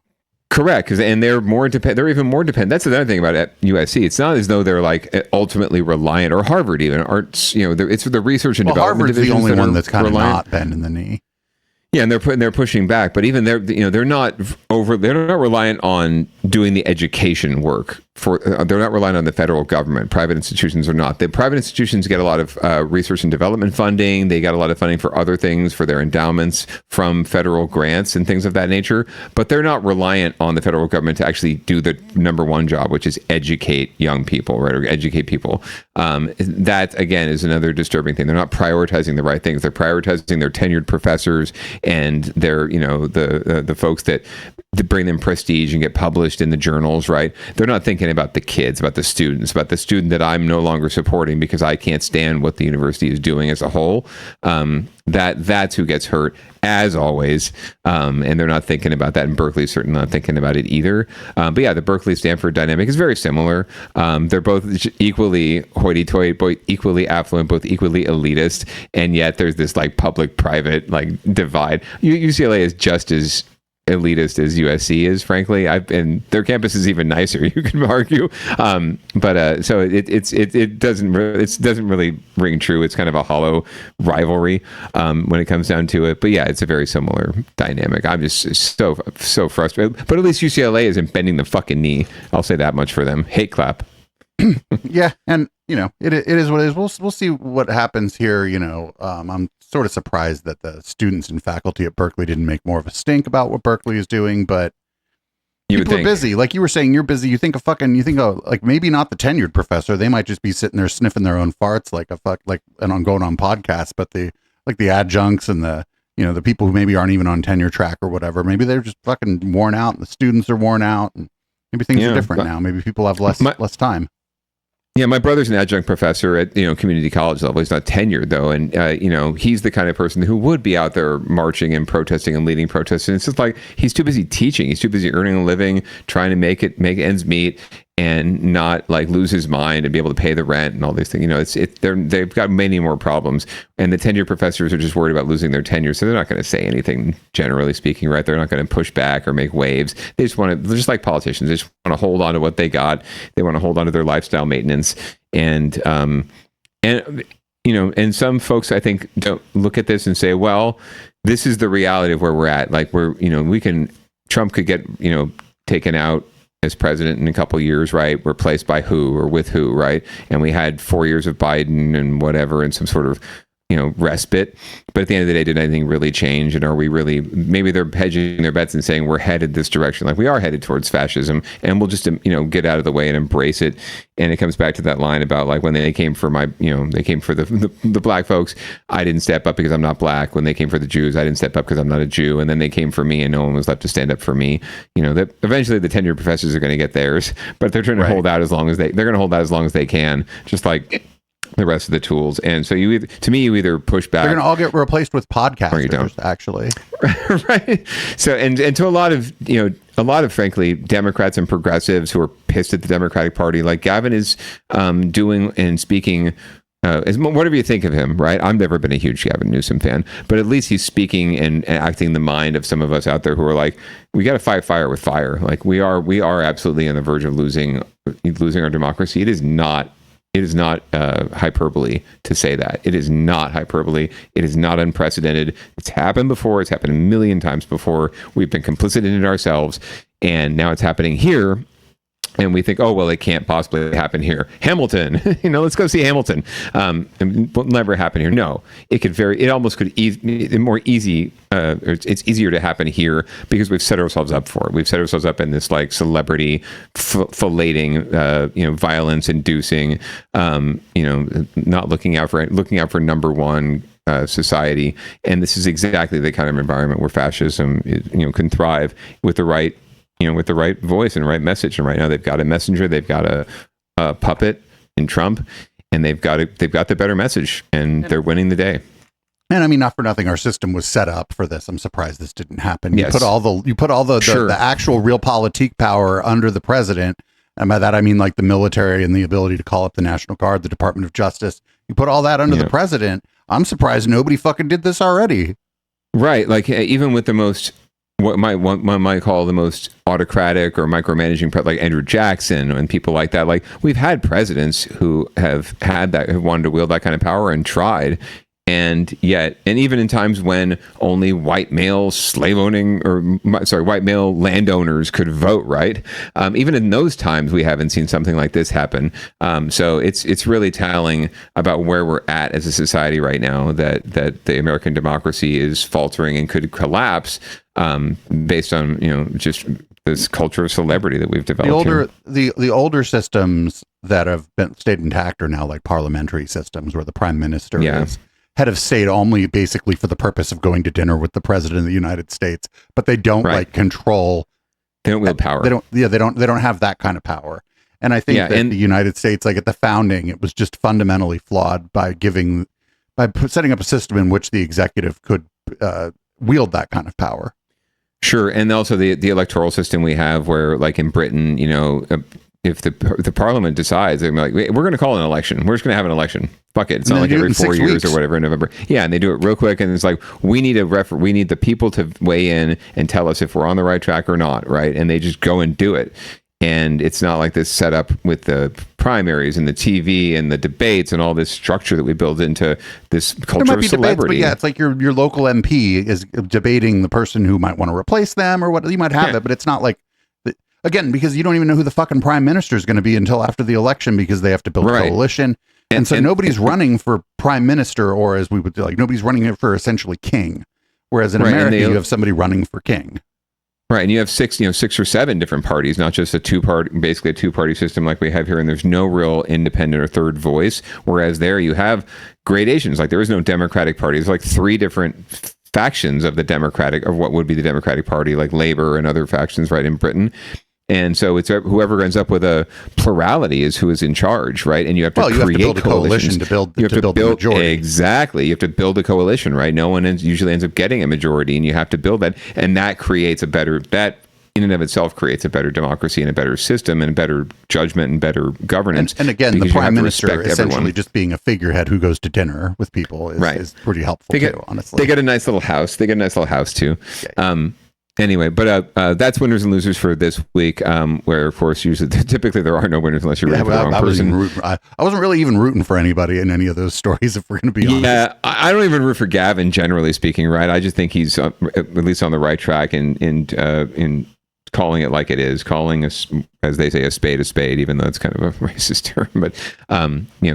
Speaker 3: Correct, and they're more dependent. They're even more dependent. That's another thing about USC. It's not as though they're like ultimately reliant, or Harvard even. It's the research and development.
Speaker 2: Harvard's the only one that's kind of
Speaker 3: reliant.
Speaker 2: not bending the knee.
Speaker 3: Yeah, and they're pushing back, but even they're not reliant on doing the education work. They're not reliant on the federal government. Private institutions are not. The private institutions get a lot of research and development funding. They got a lot of funding for other things, for their endowments from federal grants and things of that nature. But they're not reliant on the federal government to actually do the number one job, which is educate young people, right, or educate people. That again is another disturbing thing. They're not prioritizing the right things. They're prioritizing their tenured professors and their the folks that bring them prestige and get published in the journals, right? They're not thinking about the kids, about the students, about the student that I'm no longer supporting because I can't stand what the university is doing as a whole. That's who gets hurt, as always. And they're not thinking about that. And Berkeley's certainly not thinking about it either. But yeah, the Berkeley-Stanford dynamic is very similar. They're both equally hoity-toity, both equally affluent, both equally elitist. And yet there's this like public-private like divide. UCLA is just as elitist as USC is, frankly. And their campus is even nicer, you can argue. So it doesn't really ring true. It's kind of a hollow rivalry when it comes down to it. But yeah, it's a very similar dynamic. I'm just so frustrated. But at least UCLA isn't bending the fucking knee. I'll say that much for them. Hate clap.
Speaker 2: Yeah, and it is what it is. We'll see what happens here. I'm sort of surprised that the students and faculty at Berkeley didn't make more of a stink about what Berkeley is doing, but People are busy. Like you were saying, you're busy. You think like maybe not the tenured professor. They might just be sitting there sniffing their own farts and on going on podcasts, but the adjuncts and the people who maybe aren't even on tenure track or whatever, maybe they're just fucking worn out and the students are worn out and maybe things are different now. Maybe people have less time.
Speaker 3: Yeah, my brother's an adjunct professor at community college level. He's not tenured though, and he's the kind of person who would be out there marching and protesting and leading protests. And it's just like he's too busy teaching. He's too busy earning a living, trying to make ends meet, and not like lose his mind and be able to pay the rent and all these things. They've got many more problems, and the tenured professors are just worried about losing their tenure, so they're not going to say anything. Generally speaking, right? They're not going to push back or make waves. They're just like politicians. They just want to hold on to what they got. They want to hold on to their lifestyle maintenance, and some folks I think don't look at this and say, well, this is the reality of where we're at. Like Trump could get taken out as president in a couple of years, right? Replaced by who or with who, right? And we had 4 years of Biden and whatever, and some sort of respite. But at the end of the day, did anything really change? And are we really? Maybe they're hedging their bets and saying we're headed this direction, like we are headed towards fascism, and we'll just get out of the way and embrace it. And it comes back to that line about like when they came for they came for the black folks, I didn't step up because I'm not black. When they came for the Jews, I didn't step up because I'm not a Jew. And then they came for me, and no one was left to stand up for me. That eventually the tenured professors are going to get theirs, but they're trying to hold out as long as they're going to hold out as long as they can, just like the rest of the tools. And so you either push back.
Speaker 2: They're going to all get replaced with podcasters, actually.
Speaker 3: Right. So, and to a lot of frankly, Democrats and progressives who are pissed at the Democratic Party, like Gavin is doing and speaking, whatever you think of him, right? I've never been a huge Gavin Newsom fan, but at least he's speaking and acting the mind of some of us out there who are like, we got to fight fire with fire. Like we are absolutely on the verge of losing our democracy. It is not hyperbole to say that. It is not hyperbole. It is not unprecedented. It's happened before. It's happened a million times before. We've been complicit in it ourselves. And now it's happening here. And we think, oh, well, it can't possibly happen here. Hamilton, let's go see Hamilton. It will never happen here. No, it almost could it's easier to happen here because we've set ourselves up for it. We've set ourselves up in this like celebrity filleting, violence inducing, not looking out for number one society. And this is exactly the kind of environment where fascism can thrive with the right voice and right message. And right now they've got a messenger, they've got a puppet in Trump, and they've got the better message, and they're winning the day.
Speaker 2: And I mean, not for nothing, our system was set up for this. I'm surprised this didn't happen.
Speaker 3: Yes.
Speaker 2: You put all the actual real politique power under the president. And by that, I mean like the military and the ability to call up the National Guard, the Department of Justice. You put all that under the president. I'm surprised nobody fucking did this already.
Speaker 3: Right. Like even with the most, what one might call the most autocratic or micromanaging, like Andrew Jackson and people like that. Like we've had presidents who have wanted to wield that kind of power and tried. And even in times when only white male white male landowners could vote, right? Even in those times, we haven't seen something like this happen. So it's really telling about where we're at as a society right now, that the American democracy is faltering and could collapse based on just this culture of celebrity that we've developed.
Speaker 2: The older systems that have stayed intact are now like parliamentary systems where the prime minister is head of state only basically for the purpose of going to dinner with the president of the United States, but they don't like control.
Speaker 3: They don't wield power.
Speaker 2: They don't have that kind of power. And I think that the United States, like at the founding, it was just fundamentally flawed by setting up a system in which the executive could wield that kind of power.
Speaker 3: Sure. And also the electoral system we have where like in Britain, if the parliament decides, they're like, we're going to call an election. We're just going to have an election. Fuck it. It's not like every 4 years or whatever in November. Yeah. And they do it real quick. And it's like, we need the people to weigh in and tell us if we're on the right track or not. Right. And they just go and do it. And it's not like this setup with the primaries and the TV and the debates and all this structure that we build into this culture of celebrity.
Speaker 2: Debates, but it's like your local MP is debating the person who might want to replace them or what. You might have it, but it's not like, again, because you don't even know who the fucking prime minister is going to be until after the election because they have to build a coalition. And so nobody's running for prime minister, or as we would like, nobody's running for essentially king. Whereas in America, you have somebody running for king.
Speaker 3: Right, and you have six or seven different parties, not just basically a two-party system like we have here, and there's no real independent or third voice. Whereas there you have gradations, like there is no Democratic Party. There's like three different factions of what would be the Democratic Party, like Labor and other factions, right, in Britain. And so it's whoever ends up with a plurality is who is in charge, right? And you have to create
Speaker 2: build a coalition to build the majority.
Speaker 3: Exactly. You have to build a coalition, right? No one usually ends up getting a majority, and you have to build that. And that creates that in and of itself creates a better democracy and a better system and a better judgment and better governance.
Speaker 2: And again, the prime minister essentially just being a figurehead who goes to dinner with people is pretty helpful too, honestly.
Speaker 3: They get a nice little house. Too. Okay. Anyway, but that's winners and losers for this week, where, of course, typically there are no winners unless you're rooting for the wrong person.
Speaker 2: I wasn't really even rooting for anybody in any of those stories, if we're going to be honest.
Speaker 3: Yeah, I don't even root for Gavin, generally speaking, right? I just think he's at least on the right track in calling it like it is, calling, as they say, a spade, even though it's kind of a racist term, but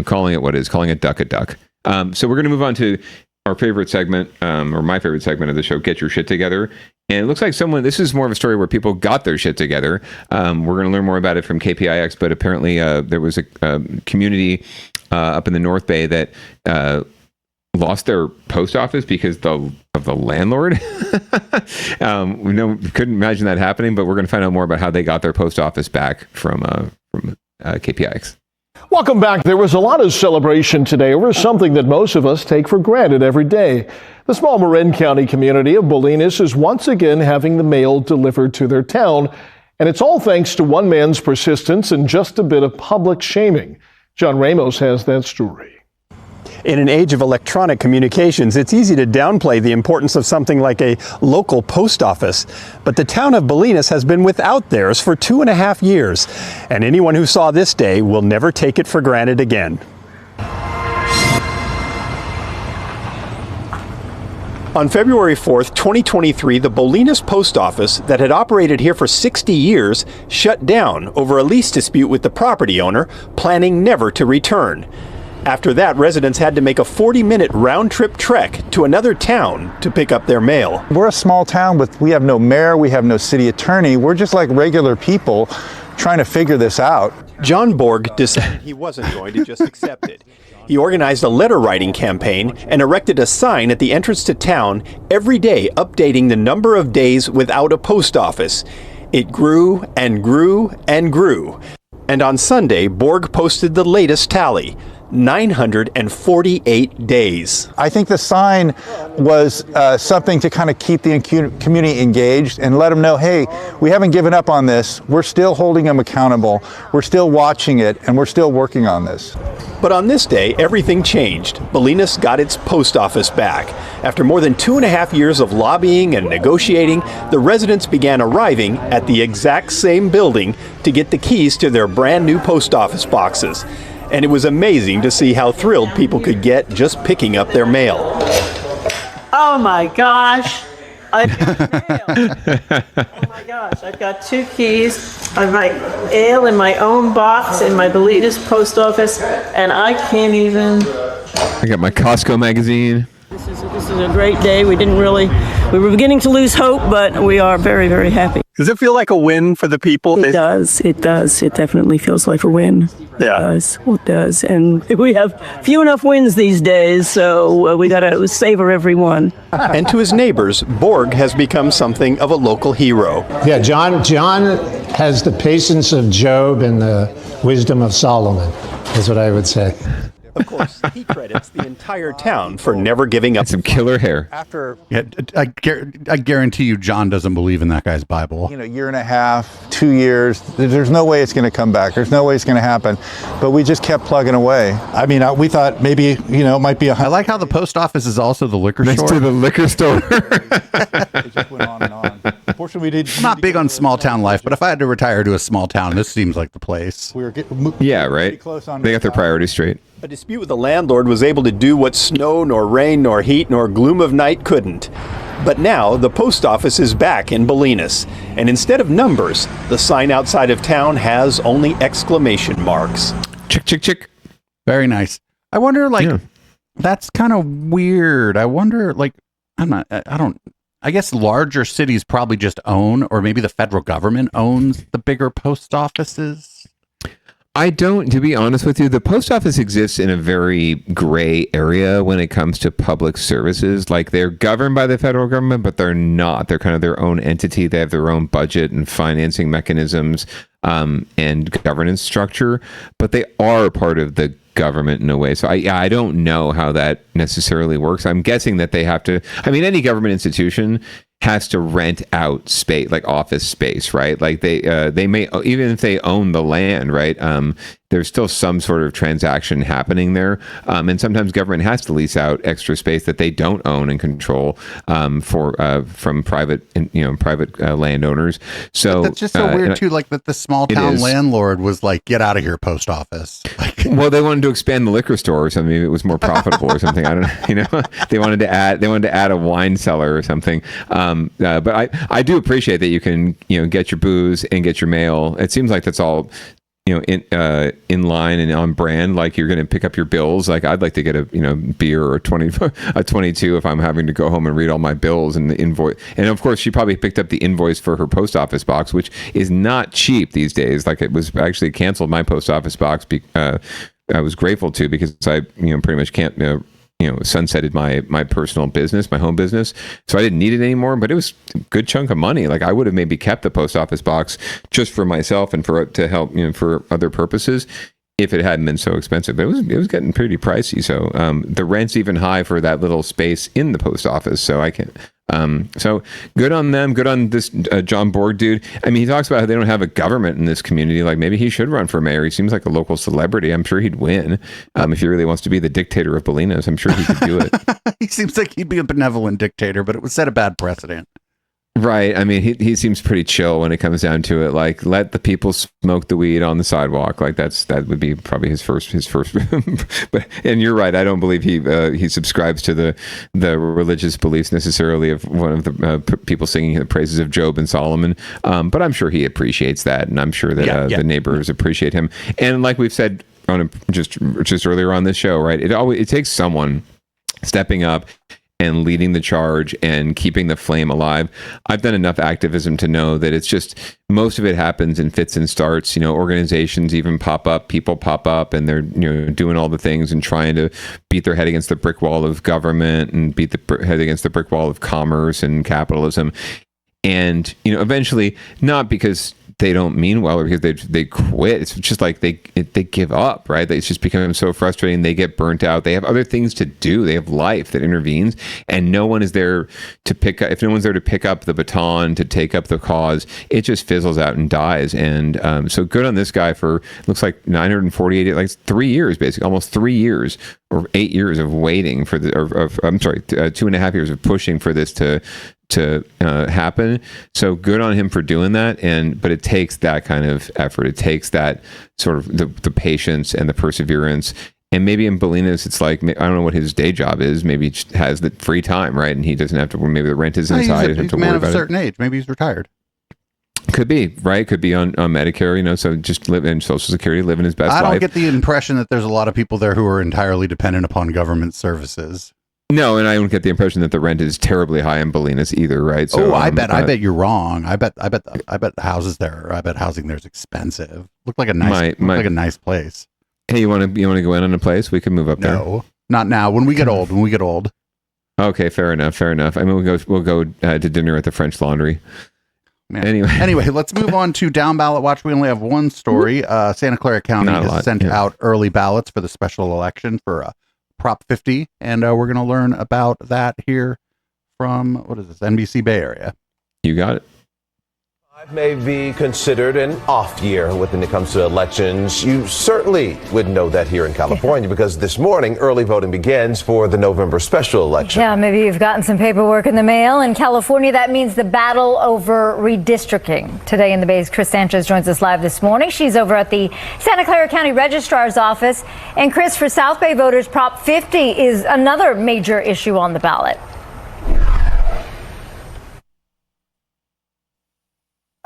Speaker 3: calling it what it is, calling a duck a duck. So we're going to move on to our favorite segment, or my favorite segment of the show, Get Your Shit Together. And it looks like this is more of a story where people got their shit together. We're going to learn more about it from KPIX, but apparently there was a community up in the North Bay that lost their post office because of the landlord. We couldn't imagine that happening, but we're going to find out more about how they got their post office back from KPIX.
Speaker 7: Welcome back. There was a lot of celebration today over something that most of us take for granted every day. The small Marin County community of Bolinas is once again having the mail delivered to their town, and it's all thanks to one man's persistence and just a bit of public shaming. John Ramos has that story.
Speaker 12: In an age of electronic communications, it's easy to downplay the importance of something like a local post office. But the town of Bolinas has been without theirs for 2.5 years, and anyone who saw this day will never take it for granted again. On February 4th, 2023, the Bolinas post office that had operated here for 60 years shut down over a lease dispute with the property owner, planning never to return. After that, residents had to make a 40-minute round-trip trek to another town to pick up their mail.
Speaker 13: We're a small town, but we have no mayor, we have no city attorney. We're just like regular people trying to figure this out.
Speaker 12: John Borg decided he wasn't going to just accept it. He organized a letter-writing campaign and erected a sign at the entrance to town every day updating the number of days without a post office. It grew and grew and grew. And on Sunday, Borg posted the latest tally. 948 days.
Speaker 13: I think the sign was something to kind of keep the community engaged and let them know, hey, we haven't given up on this. We're still holding them accountable. We're still watching it, and we're still working on this.
Speaker 12: But on this day, everything changed. Bolinas got its post office back. After more than 2.5 years of lobbying and negotiating, the residents began arriving at the exact same building to get the keys to their brand new post office boxes. And it was amazing to see how thrilled people could get just picking up their mail.
Speaker 24: Oh my gosh. Oh my gosh, I've got 2 keys. I write mail in my own box in my Bolinas post office, and I can't even.
Speaker 3: I got my Costco magazine.
Speaker 24: This is a great day. We were beginning to lose hope, but we are very, very happy.
Speaker 12: Does it feel like a win for the people?
Speaker 24: It does. It definitely feels like a win.
Speaker 12: Yeah.
Speaker 24: It does. And we have few enough wins these days, so we got to savor every one.
Speaker 12: And to his neighbors, Borg has become something of a local hero.
Speaker 25: Yeah, John has the patience of Job and the wisdom of Solomon, is what I would say.
Speaker 12: Of course, he credits the entire town for never giving up.
Speaker 3: Some killer hair.
Speaker 2: I guarantee you John doesn't believe in that guy's Bible.
Speaker 13: You know, 1.5 years, 2 years, there's no way it's going to come back. There's no way it's going to happen. But we just kept plugging away. I mean, we thought maybe, it might be
Speaker 2: I like how the post office is also the liquor store.
Speaker 3: Next to the liquor store.
Speaker 13: It just went on and on. Unfortunately,
Speaker 2: I'm not big on small town life, but if I had to retire to a small town, this seems like the place.
Speaker 3: Yeah, right. They got their priorities straight.
Speaker 12: A dispute with the landlord was able to do what snow, nor rain, nor heat, nor gloom of night couldn't. But now the post office is back in Bolinas, and instead of numbers, the sign outside of town has only exclamation marks.
Speaker 3: Chick, chick, chick.
Speaker 2: Very nice. I wonder, that's kind of weird. I wonder, I guess larger cities probably just own, or maybe the federal government owns the bigger post offices.
Speaker 3: I don't, to be honest with you, the post office exists in a very gray area when it comes to public services. Like, they're governed by the federal government, but they're not. They're kind of their own entity. They have their own budget and financing mechanisms and governance structure, but they are part of the government in a way. So I don't know how that necessarily works. I'm guessing that they have to, I mean, any government institution has to rent out space, like office space, right? Like they may, even if they own the land, right? There's still some sort of transaction happening there, and sometimes government has to lease out extra space that they don't own and control from private landowners. So
Speaker 2: that's just so weird too. Like that, the small town landlord was like, "Get out of here, post office."
Speaker 3: Well, they wanted to expand the liquor store or something. Maybe it was more profitable or something. I don't know. You know, they wanted to add a wine cellar or something. But I do appreciate that you can, get your booze and get your mail. It seems like that's all, in line and on brand. Like, you're going to pick up your bills. Like, I'd like to get a beer or a 22 if I'm having to go home and read all my bills and the invoice. And of course, she probably picked up the invoice for her post office box, which is not cheap these days. Like, it was actually canceled, my post office box. I was grateful to, because I pretty much can't sunsetted my personal business, my home business. So I didn't need it anymore, but it was a good chunk of money. Like, I would have maybe kept the post office box just for myself and to help, for other purposes, if it hadn't been so expensive. But it was getting pretty pricey. So the rent's even high for that little space in the post office. So I can. So good on them. Good on this John Borg dude. I mean, he talks about how they don't have a government in this community. Like, maybe he should run for mayor. He seems like a local celebrity. I'm sure he'd win. If he really wants to be the dictator of Bolinas, I'm sure he could do it.
Speaker 2: He seems like he'd be a benevolent dictator, but it would set a bad precedent.
Speaker 3: Right. I mean, he seems pretty chill when it comes down to it. Like, let the people smoke the weed on the sidewalk. Like, that would be probably his first. But, and you're right. I don't believe he subscribes to the religious beliefs necessarily of one of the people singing the praises of Job and Solomon. But I'm sure he appreciates that, and I'm sure that the neighbors appreciate him. And like we've said just earlier on this show, right? It takes someone stepping up and leading the charge and keeping the flame alive. I've done enough activism to know that it's just, most of it happens in fits and starts. Organizations even pop up, people pop up, and they're doing all the things and trying to beat their head against the brick wall of government and beat the head against the brick wall of commerce and capitalism. And eventually, not because they don't mean well or because they quit. It's just like they give up, right? It's just becoming so frustrating. They get burnt out. They have other things to do. They have life that intervenes, and no one is there to pick up. If no one's there to pick up the baton, to take up the cause, it just fizzles out and dies. And so good on this guy for, looks like 948, like 3 years, basically, almost 3 years or 8 years of waiting for the, I'm sorry, 2.5 years of pushing for this to happen. So good on him for doing that. But it takes that kind of effort. It takes that sort of the patience and the perseverance. And maybe in Bolinas, it's like, I don't know what his day job is. Maybe he just has the free time, right? And he doesn't have to, maybe the rent isn't his side.
Speaker 2: He's a man of a certain age. Maybe he's retired.
Speaker 3: Could be, right? Could be on Medicare, so just live in Social Security, living his best life.
Speaker 2: I don't get the impression that there's a lot of people there who are entirely dependent upon government services.
Speaker 3: No, and I don't get the impression that the rent is terribly high in Bolinas either, right? So
Speaker 2: I bet you're wrong. I bet houses there. I bet housing there is expensive. Look like a nice place.
Speaker 3: Hey, you want to go in on a place? We can move up there.
Speaker 2: No, not now. When we get old.
Speaker 3: Okay, fair enough. I mean, we'll go to dinner at the French Laundry.
Speaker 2: Man. Anyway, let's move on to Down Ballot Watch. We only have one story. Santa Clara County has sent out early ballots for the special election for Prop 50, and we're going to learn about that here from, what is this, NBC Bay Area.
Speaker 3: You got it.
Speaker 8: May be considered an off year when it comes to elections. You certainly would know that here in California because this morning early voting begins for the November special election.
Speaker 9: Yeah, maybe you've gotten some paperwork in the mail. In California, that means the battle over redistricting. Today in the Bay's Chris Sanchez joins us live this morning. She's over at the Santa Clara County Registrar's office. And Chris, for South Bay voters, Prop 50 is another major issue on the ballot.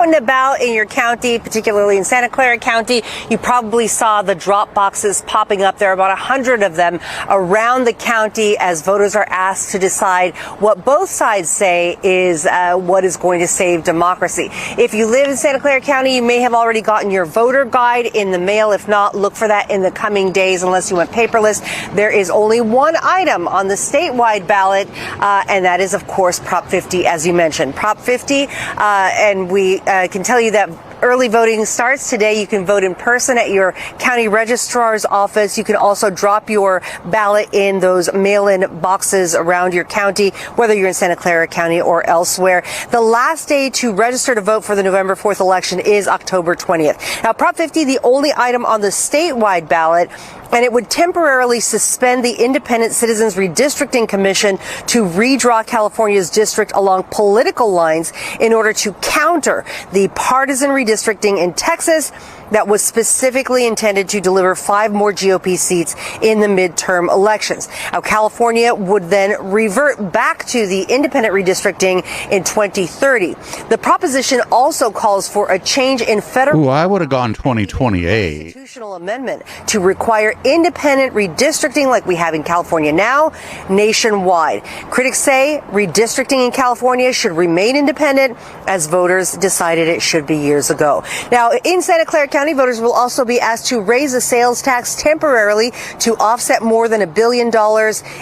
Speaker 10: About in your county, particularly in Santa Clara County, you probably saw the drop boxes popping up. There are about 100 of them around the county as voters are asked to decide what both sides say is what is going to save democracy. If you live in Santa Clara County, you may have already gotten your voter guide in the mail. If not, look for that in the coming days unless you went paperless. There is only one item on the statewide ballot, and that is, of course, Prop 50, as you mentioned. Prop 50, and we can tell you that early voting starts today. You can vote in person at your county registrar's office. You can also drop your ballot in those mail-in boxes around your county, whether you're in Santa Clara County or elsewhere. The last day to register to vote for the November 4th election is October 20th. Now, Prop 50, the only item on the statewide ballot, and it would temporarily suspend the Independent Citizens Redistricting Commission to redraw California's district along political lines in order to counter the partisan redistricting in Texas that was specifically intended to deliver 5 more GOP seats in the midterm elections. Now, California would then revert back to the independent redistricting in 2030. The proposition also calls for a change in federal...
Speaker 2: Ooh, I would have gone 2028.
Speaker 10: ...constitutional amendment to require independent redistricting like we have in California now, nationwide. Critics say redistricting in California should remain independent, as voters decided it should be years ago. Now, in Santa Clara County, voters will also be asked to raise the sales tax temporarily to offset more than $1 billion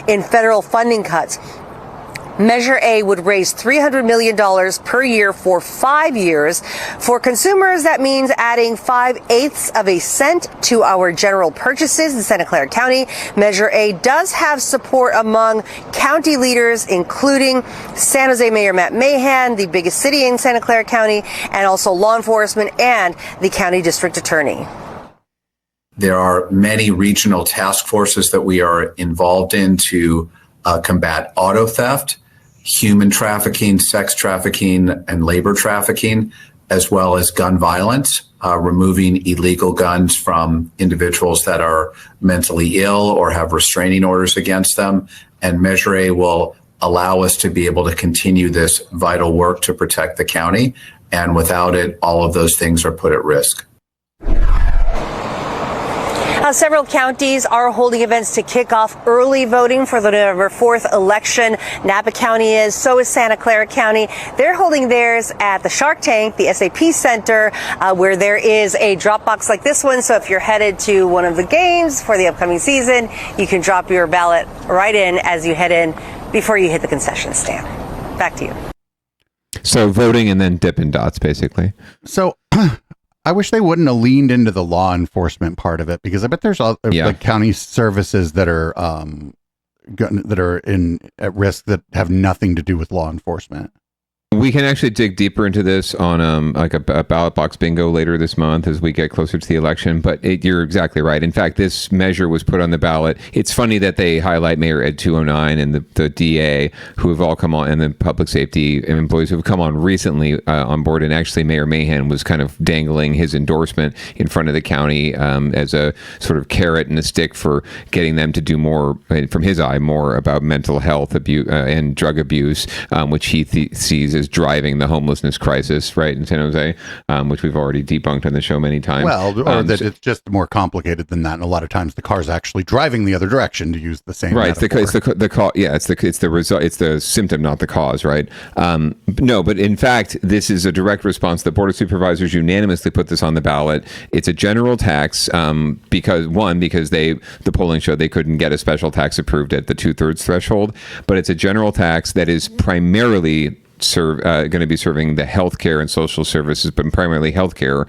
Speaker 10: in federal funding cuts. Measure A would raise $300 million per year for 5 years. For consumers, that means adding 5/8 of a cent to our general purchases in Santa Clara County. Measure A does have support among county leaders, including San Jose Mayor Matt Mahan, the biggest city in Santa Clara County, and also law enforcement and the county district attorney.
Speaker 14: There are many regional task forces that we are involved in to combat auto theft, human trafficking, sex trafficking, and labor trafficking, as well as gun violence, removing illegal guns from individuals that are mentally ill or have restraining orders against them. And Measure A will allow us to be able to continue this vital work to protect the county. And without it, all of those things are put at risk.
Speaker 10: Several counties are holding events to kick off early voting for the November 4th election. Napa County is, so is Santa Clara County. They're holding theirs at the Shark Tank, the SAP Center, where there is a drop box like this one. So if you're headed to one of the games for the upcoming season, you can drop your ballot right in as you head in before you hit the concession stand. Back to you.
Speaker 3: So voting and then Dippin' Dots, basically.
Speaker 2: So I wish they wouldn't have leaned into the law enforcement part of it, because I bet there's like county services that are at risk that have nothing to do with law enforcement.
Speaker 3: We can actually dig deeper into this on like a ballot box bingo later this month as we get closer to the election. But you're exactly right. In fact, this measure was put on the ballot. It's funny that they highlight Mayor Ed 209 and the DA, who have all come on, and the public safety employees who have come on recently on board. And actually, Mayor Mahan was kind of dangling his endorsement in front of the county as a sort of carrot and a stick for getting them to do more, from his eye, more about mental health abuse and drug abuse, which he sees as driving the homelessness crisis, right, in San Jose, which we've already debunked on the show many times.
Speaker 2: Well, or that it's just more complicated than that, and a lot of times the car's actually driving the other direction, to use the same.
Speaker 3: Right,
Speaker 2: metaphor.
Speaker 3: it's the result, it's the symptom, not the cause, right? No, but in fact, this is a direct response. The Board of Supervisors unanimously put this on the ballot. It's a general tax because the polling showed they couldn't get a special tax approved at the 2/3 threshold, but it's a general tax that is primarily going to be serving the healthcare and social services, but primarily healthcare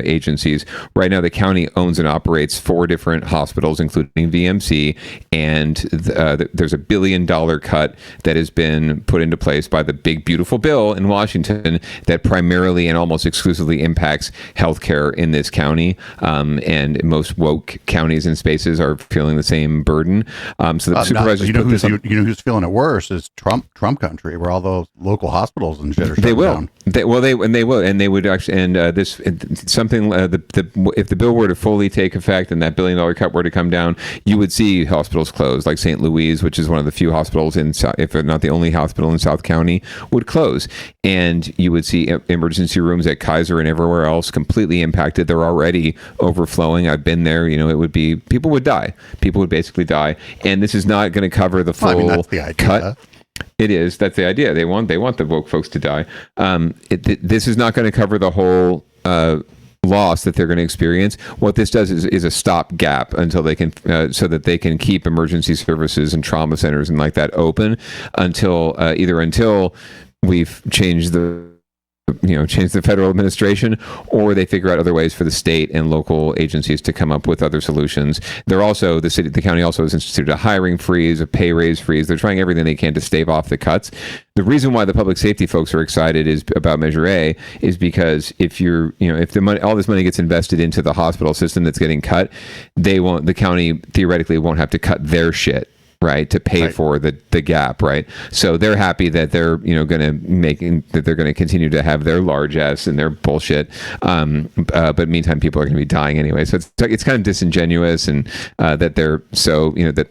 Speaker 3: agencies. Right now, the county owns and operates 4 different hospitals, including VMC, and there's $1 billion cut that has been put into place by the big, beautiful bill in Washington that primarily and almost exclusively impacts healthcare in this county. And most woke counties and spaces are feeling the same burden. So the supervisors,
Speaker 2: you know who's feeling it worse is Trump country. country where all those local hospitals and shit are shut
Speaker 3: They will.
Speaker 2: down.
Speaker 3: They would actually, and something. If the bill were to fully take effect and that $1 billion cut were to come down, you would see hospitals close, like St. Louis, which is one of the few hospitals if not the only hospital in South County, would close, and you would see emergency rooms at Kaiser and everywhere else completely impacted. They're already overflowing. I've been there. It would be people would die. People would basically die, and this is not going to cover the full
Speaker 2: that's the idea.
Speaker 3: cut. It is. That's the idea. They want the woke folks to die. This is not going to cover the whole loss that they're going to experience. What this does is a stopgap until they can, so that they can keep emergency services and trauma centers and like that open until we've changed the federal administration, or they figure out other ways for the state and local agencies to come up with other solutions. The county also has instituted a hiring freeze, a pay raise freeze. They're trying everything they can to stave off the cuts. The reason why the public safety folks are excited about Measure A is because if all this money gets invested into the hospital system that's getting cut, the county theoretically won't have to cut their shit, right, to pay for the gap, right? So they're happy that they're going to continue to have their largesse and their bullshit, but meantime people are going to be dying anyway. So it's kind of disingenuous, and that they're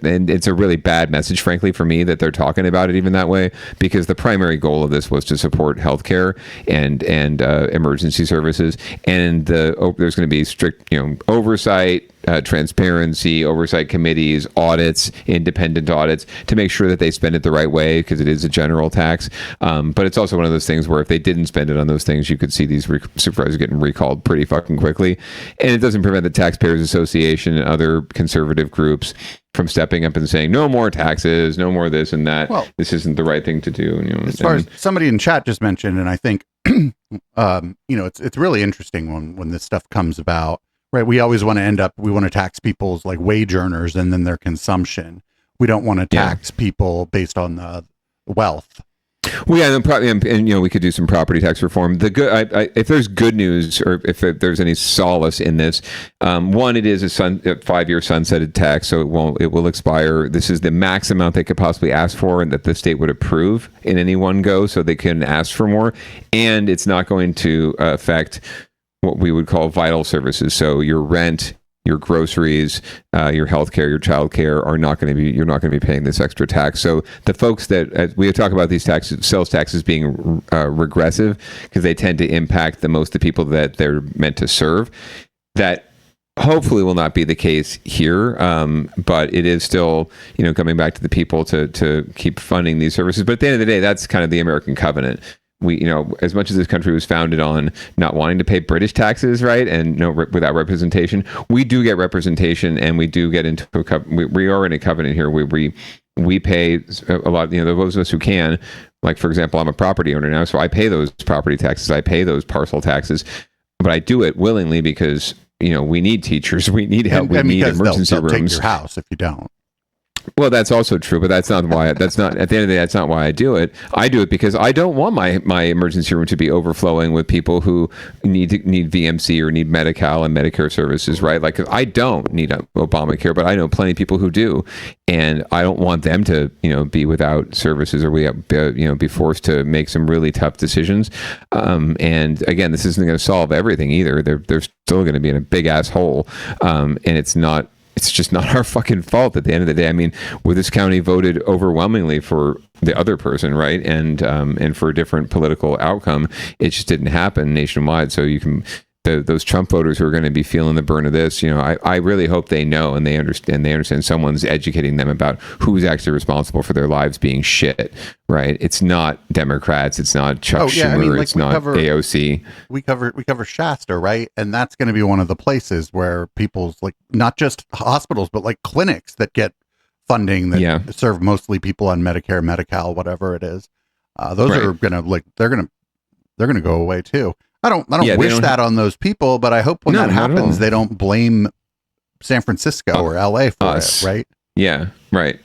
Speaker 3: and it's a really bad message, frankly, for me, that they're talking about it even that way, because the primary goal of this was to support healthcare and emergency services, and there's going to be strict oversight, transparency, oversight committees, audits, independent audits, to make sure that they spend it the right way, because it is a general tax. But it's also one of those things where if they didn't spend it on those things, you could see these supervisors getting recalled pretty fucking quickly. And it doesn't prevent the Taxpayers Association and other conservative groups from stepping up and saying, no more taxes, no more this and that. Well, this isn't the right thing to do.
Speaker 2: As far as somebody in chat just mentioned, and I think, it's really interesting when this stuff comes about. Right, we always want to tax people's like wage earners and then their consumption. We don't want to tax people based on the wealth.
Speaker 3: Well, yeah, and we could do some property tax reform. If there's good news, or if there's any solace in this, one, it is a 5-year sunsetted tax, so it will expire. This is the max amount they could possibly ask for, and that the state would approve in any one go, so they can ask for more, and it's not going to affect what we would call vital services. So your rent, your groceries, your healthcare, your childcare you're not going to be paying this extra tax. So the folks that we talk about these sales taxes being regressive, because they tend to impact the people that they're meant to serve. That hopefully will not be the case here, but it is still, coming back to the people to keep funding these services. But at the end of the day, that's kind of the American covenant. We, as much as this country was founded on not wanting to pay British taxes, right, and without representation, we do get representation, and we do get into we are in a covenant here where we pay a lot. Those of us who can, like for example, I'm a property owner now, so I pay those property taxes, I pay those parcel taxes, but I do it willingly because we need teachers, we need help, we need emergency rooms.
Speaker 2: Take your house if you don't.
Speaker 3: Well, that's also true, but that's not why. That's not at the end of the day. That's not why I do it. I do it because I don't want my emergency room to be overflowing with people who need VMC or need Medi-Cal and Medicare services, right? Like I don't need Obamacare, but I know plenty of people who do, and I don't want them to be without services, or be forced to make some really tough decisions. And again, this isn't going to solve everything either. They're still going to be in a big ass hole, and it's just not our fucking fault at the end of the day. I mean, where this county voted overwhelmingly for the other person, right? And for a different political outcome, it just didn't happen nationwide. So those Trump voters who are going to be feeling the burn of this, I really hope they know and they understand someone's educating them about who's actually responsible for their lives being shit, right? It's not Democrats, it's not Chuck Schumer, it's not AOC.
Speaker 2: We cover Shasta, right? And that's going to be one of the places where people's, like, not just hospitals, but like clinics that get funding that serve mostly people on Medicare, Medi-Cal, whatever it is. Those are going to they're going to go away too. I don't wish that on those people, but I hope when that happens, they don't blame San Francisco or LA for it, right?
Speaker 3: Yeah, right.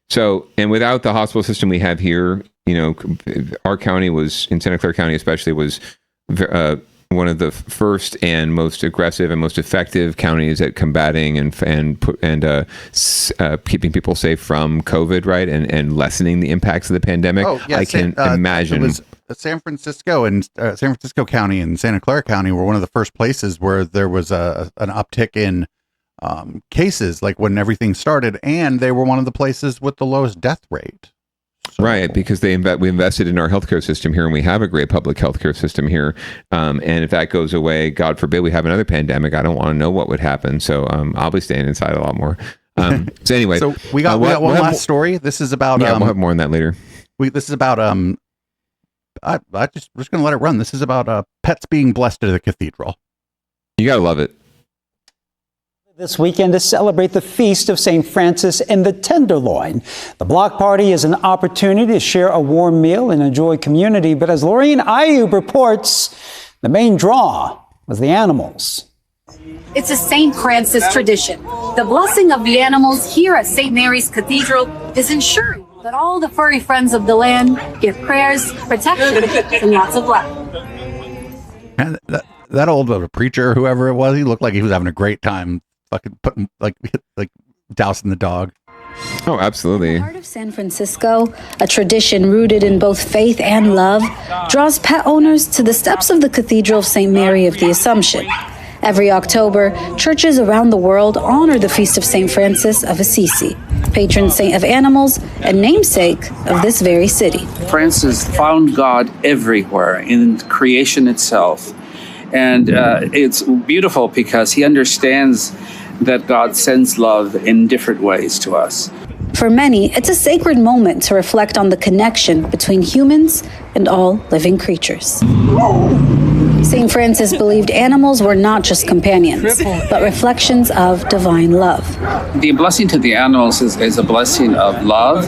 Speaker 3: So, and without the hospital system we have here, our county in Santa Clara County especially, was one of the first and most aggressive and most effective counties at combating and keeping people safe from COVID, right, and lessening the impacts of the pandemic.
Speaker 2: Oh, yeah,
Speaker 3: I can imagine.
Speaker 2: It was San Francisco and San Francisco County and Santa Clara County were one of the first places where there was an uptick in cases, like when everything started, and they were one of the places with the lowest death rate.
Speaker 3: Right, because we invested in our healthcare system here, and we have a great public healthcare system here. And if that goes away, God forbid we have another pandemic, I don't want to know what would happen. So I'll be staying inside a lot more. So anyway,
Speaker 2: so we got one last story. This is about.
Speaker 3: Yeah, we'll have more on that later.
Speaker 2: This is about. we're just going to let it run. This is about pets being blessed at the cathedral.
Speaker 3: You gotta love it.
Speaker 19: This weekend to celebrate the feast of St. Francis and the Tenderloin. The block party is an opportunity to share a warm meal and enjoy community, but as Lorraine Ayub reports, the main draw was the animals.
Speaker 15: It's a St. Francis tradition. The blessing of the animals here at St. Mary's Cathedral is ensuring that all the furry friends of the land give prayers, protection, and lots of love.
Speaker 2: And that old preacher, whoever it was, he looked like he was having a great time. Fucking putting like dousing the dog.
Speaker 3: Oh, absolutely.
Speaker 15: Part of San Francisco, a tradition rooted in both faith and love, draws pet owners to the steps of the Cathedral of St. Mary of the Assumption. Every October, churches around the world honor the feast of St. Francis of Assisi, patron saint of animals and namesake of this very city.
Speaker 16: Francis found God everywhere in creation itself. And it's beautiful because he understands that God sends love in different ways to us.
Speaker 15: For many, it's a sacred moment to reflect on the connection between humans and all living creatures. St. Francis believed animals were not just companions, but reflections of divine love.
Speaker 16: The blessing to the animals is a blessing of love,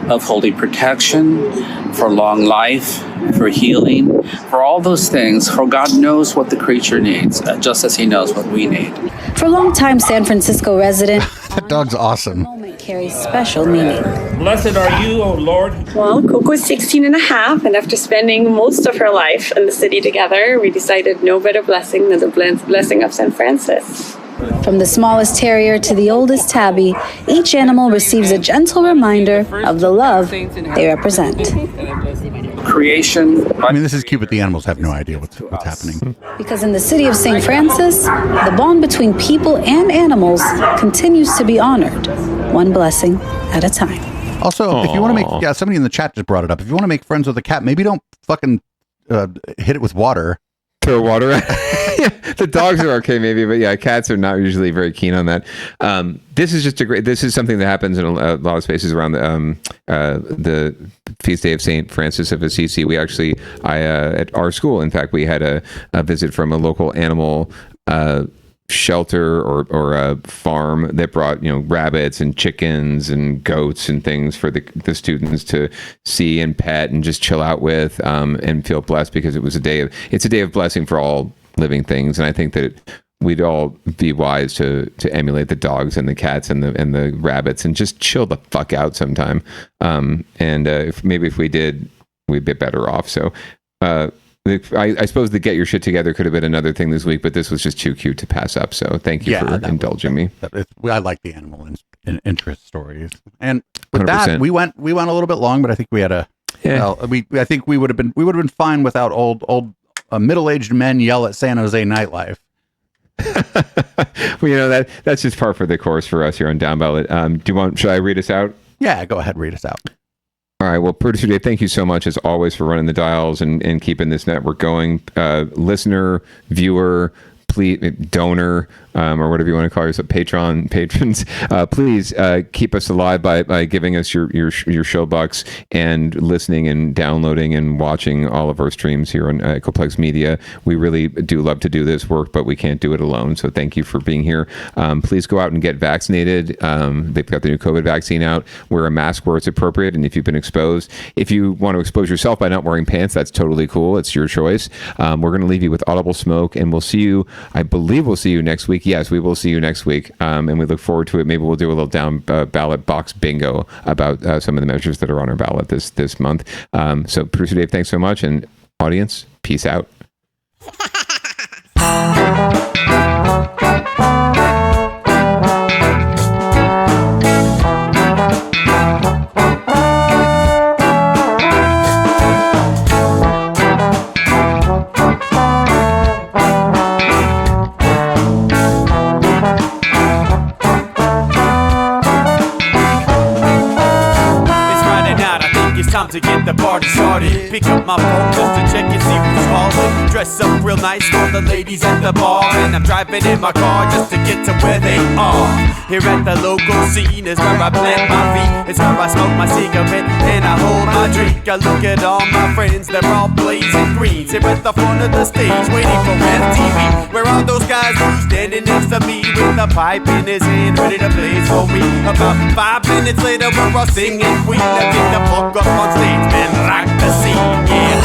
Speaker 16: of holy protection, for long life, for healing, for all those things. For God knows what the creature needs, just as he knows what we need.
Speaker 15: For longtime San Francisco resident,
Speaker 2: that dog's awesome.
Speaker 15: Moment carries special meaning.
Speaker 17: Blessed are you, O Lord.
Speaker 18: Well, Coco is 16 and a half, and after spending most of her life in the city together, we decided no better blessing than the blessing of St. Francis.
Speaker 15: From the smallest terrier to the oldest tabby, each animal receives a gentle reminder of the love they represent.
Speaker 16: Creation.
Speaker 2: I mean, this is cute, but the animals have no idea what's happening.
Speaker 15: Because in the city of St. Francis, the bond between people and animals continues to be honored, one blessing at a time.
Speaker 2: Also, if you want to make, somebody in the chat just brought it up. If you want to make friends with a cat, maybe don't fucking hit it with water.
Speaker 3: Throw water at the dogs are okay maybe, but yeah, cats are not usually very keen on that. This is just this is something that happens in a lot of spaces around the feast day of St. Francis of Assisi. We actually, at our school, in fact, we had a visit from a local animal shelter or a farm that brought rabbits and chickens and goats and things for the students to see and pet and just chill out with and feel blessed, because it's a day of blessing for all living things. And I think that we'd all be wise to emulate the dogs and the cats and the rabbits and just chill the fuck out sometime. If we did, we'd be better off. So I suppose the get your shit together could have been another thing this week, but this was just too cute to pass up. So thank you for indulging me.
Speaker 2: I like the animal interest stories. And with
Speaker 3: 100%.
Speaker 2: that, we went a little bit long, but I think we had I think we would have been fine without old middle-aged men yell at San Jose nightlife.
Speaker 3: Well, that's just par for the course for us here on Downballot. Should I read us out?
Speaker 2: Yeah, go ahead, read us out.
Speaker 3: All right. Well, Producer Dave, thank you so much, as always, for running the dials and keeping this network going. Listener, viewer, donor, or whatever you want to call yourself, patrons, please keep us alive by giving us your show bucks and listening and downloading and watching all of our streams here on Ecoplex Media. We really do love to do this work, but we can't do it alone. So thank you for being here. Please go out and get vaccinated. They've got the new COVID vaccine out. Wear a mask where it's appropriate, and if you've been exposed, if you want to expose yourself by not wearing pants, that's totally cool. It's your choice. We're going to leave you with Audible Smoke, and we'll see you. I believe we'll see you next week. Yes, we will see you next week, and we look forward to it. Maybe we'll do a little down ballot box bingo about some of the measures that are on our ballot this month. So, Producer Dave, thanks so much, and audience, peace out.
Speaker 4: Time to get the party started. Pick up my phone just to check and see who's calling. Dress up real nice for the ladies at the bar, and I'm driving in my car just to get to where they are. Here at the local scene is where I plant my feet. It's where I smoke my cigarette and I hold my drink. I look at all my friends, they're all blazing green. Here at the front of the stage waiting for MTV. Where are those guys who's standing next to me with a pipe in his hand ready to blaze for me? About 5 minutes later we're all singing Queen. Now get the fuck up on stage, man, rock the scene, yeah.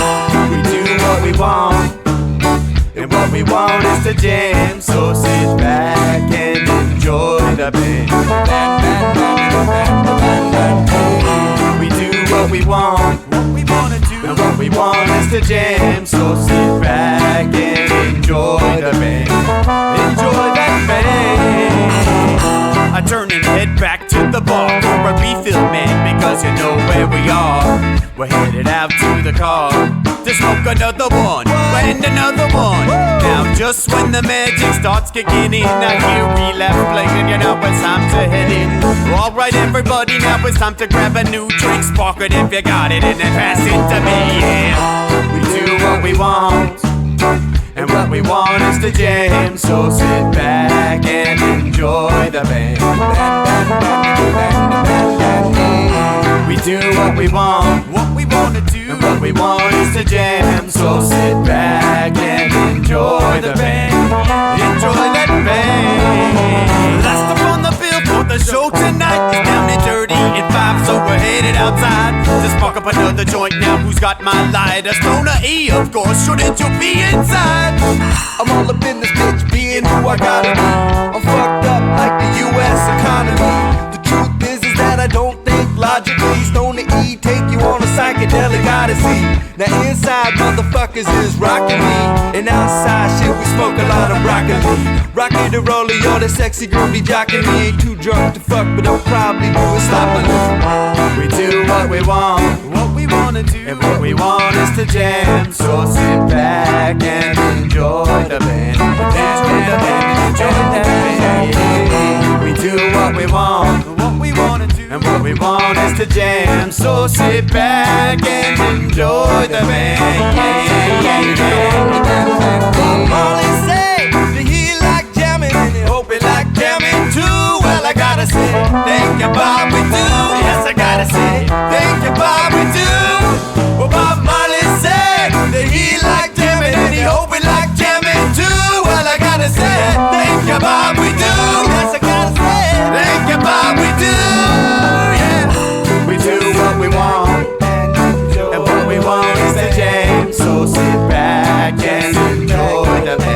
Speaker 4: We do what we want, and what we want is to jam. So sit back and enjoy the band. We do what we want, and what we want is to jam. So sit back and enjoy the band. Enjoy that band. I turn and head back to the bar for a refill, man, because you know where we are. We're headed out to the car to smoke another one and another one. Now just when the magic starts kicking in, I hear relapse playing, you know it's time to head in. Alright everybody, now it's time to grab a new drink. Spark it if you got it and then pass it to me, yeah. We do what we want, and what we want is to jam. So sit back and enjoy the band. We do what we want to do, and what we want is to jam. So sit back and enjoy the band. Enjoy that band. Last up on the bill for the show tonight is Down and Dirty at 5, so we're headed outside to spark up another joint. Now who's got my lighter? Stoner E, of course, shouldn't you be inside?
Speaker 11: I'm all up in this bitch, being who I gotta be. I'm fucked up like the U.S. economy. The truth is that I don't think logically. Stoner E take you on a psychedelic odyssey. Now inside motherfuckers is rocking me, and outside shit we smoke a lot of broccoli. Rocky the roller, yo, that sexy girl be jocking me. Ain't too drunk to fuck, but I'll probably do it sloppily.
Speaker 4: We do what we want to do, and what we want is to jam. So sit back and enjoy the band. Enjoy the band, enjoy the band. We do what we want to do, and what we want is to jam. So sit back and enjoy the band.
Speaker 11: Molly say that he like jamming, and he hope he like jamming too. Well, I gotta say, thank you, Bob, we do. Yes, I gotta say, thank you, Bob, we do. Well, Bob Marley said that he like jamming, and he hope he like jamming too. Well, I gotta say, thank you, Bob, we do. Yes, I gotta say, thank you, Bob, we do. Yeah,
Speaker 4: we do what we want, and what we want is to jam. So sit back and enjoy the band.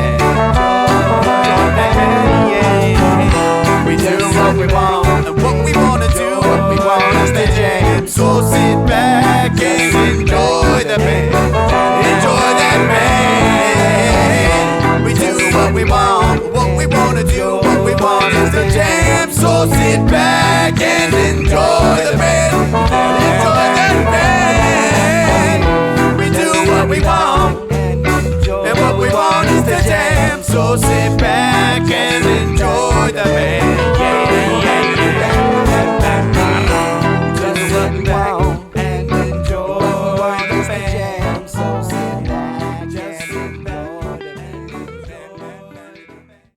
Speaker 4: We do what we want, and what we want to do, what we want is to jam. So sit back and enjoy the band. Enjoy that band. We do what we want.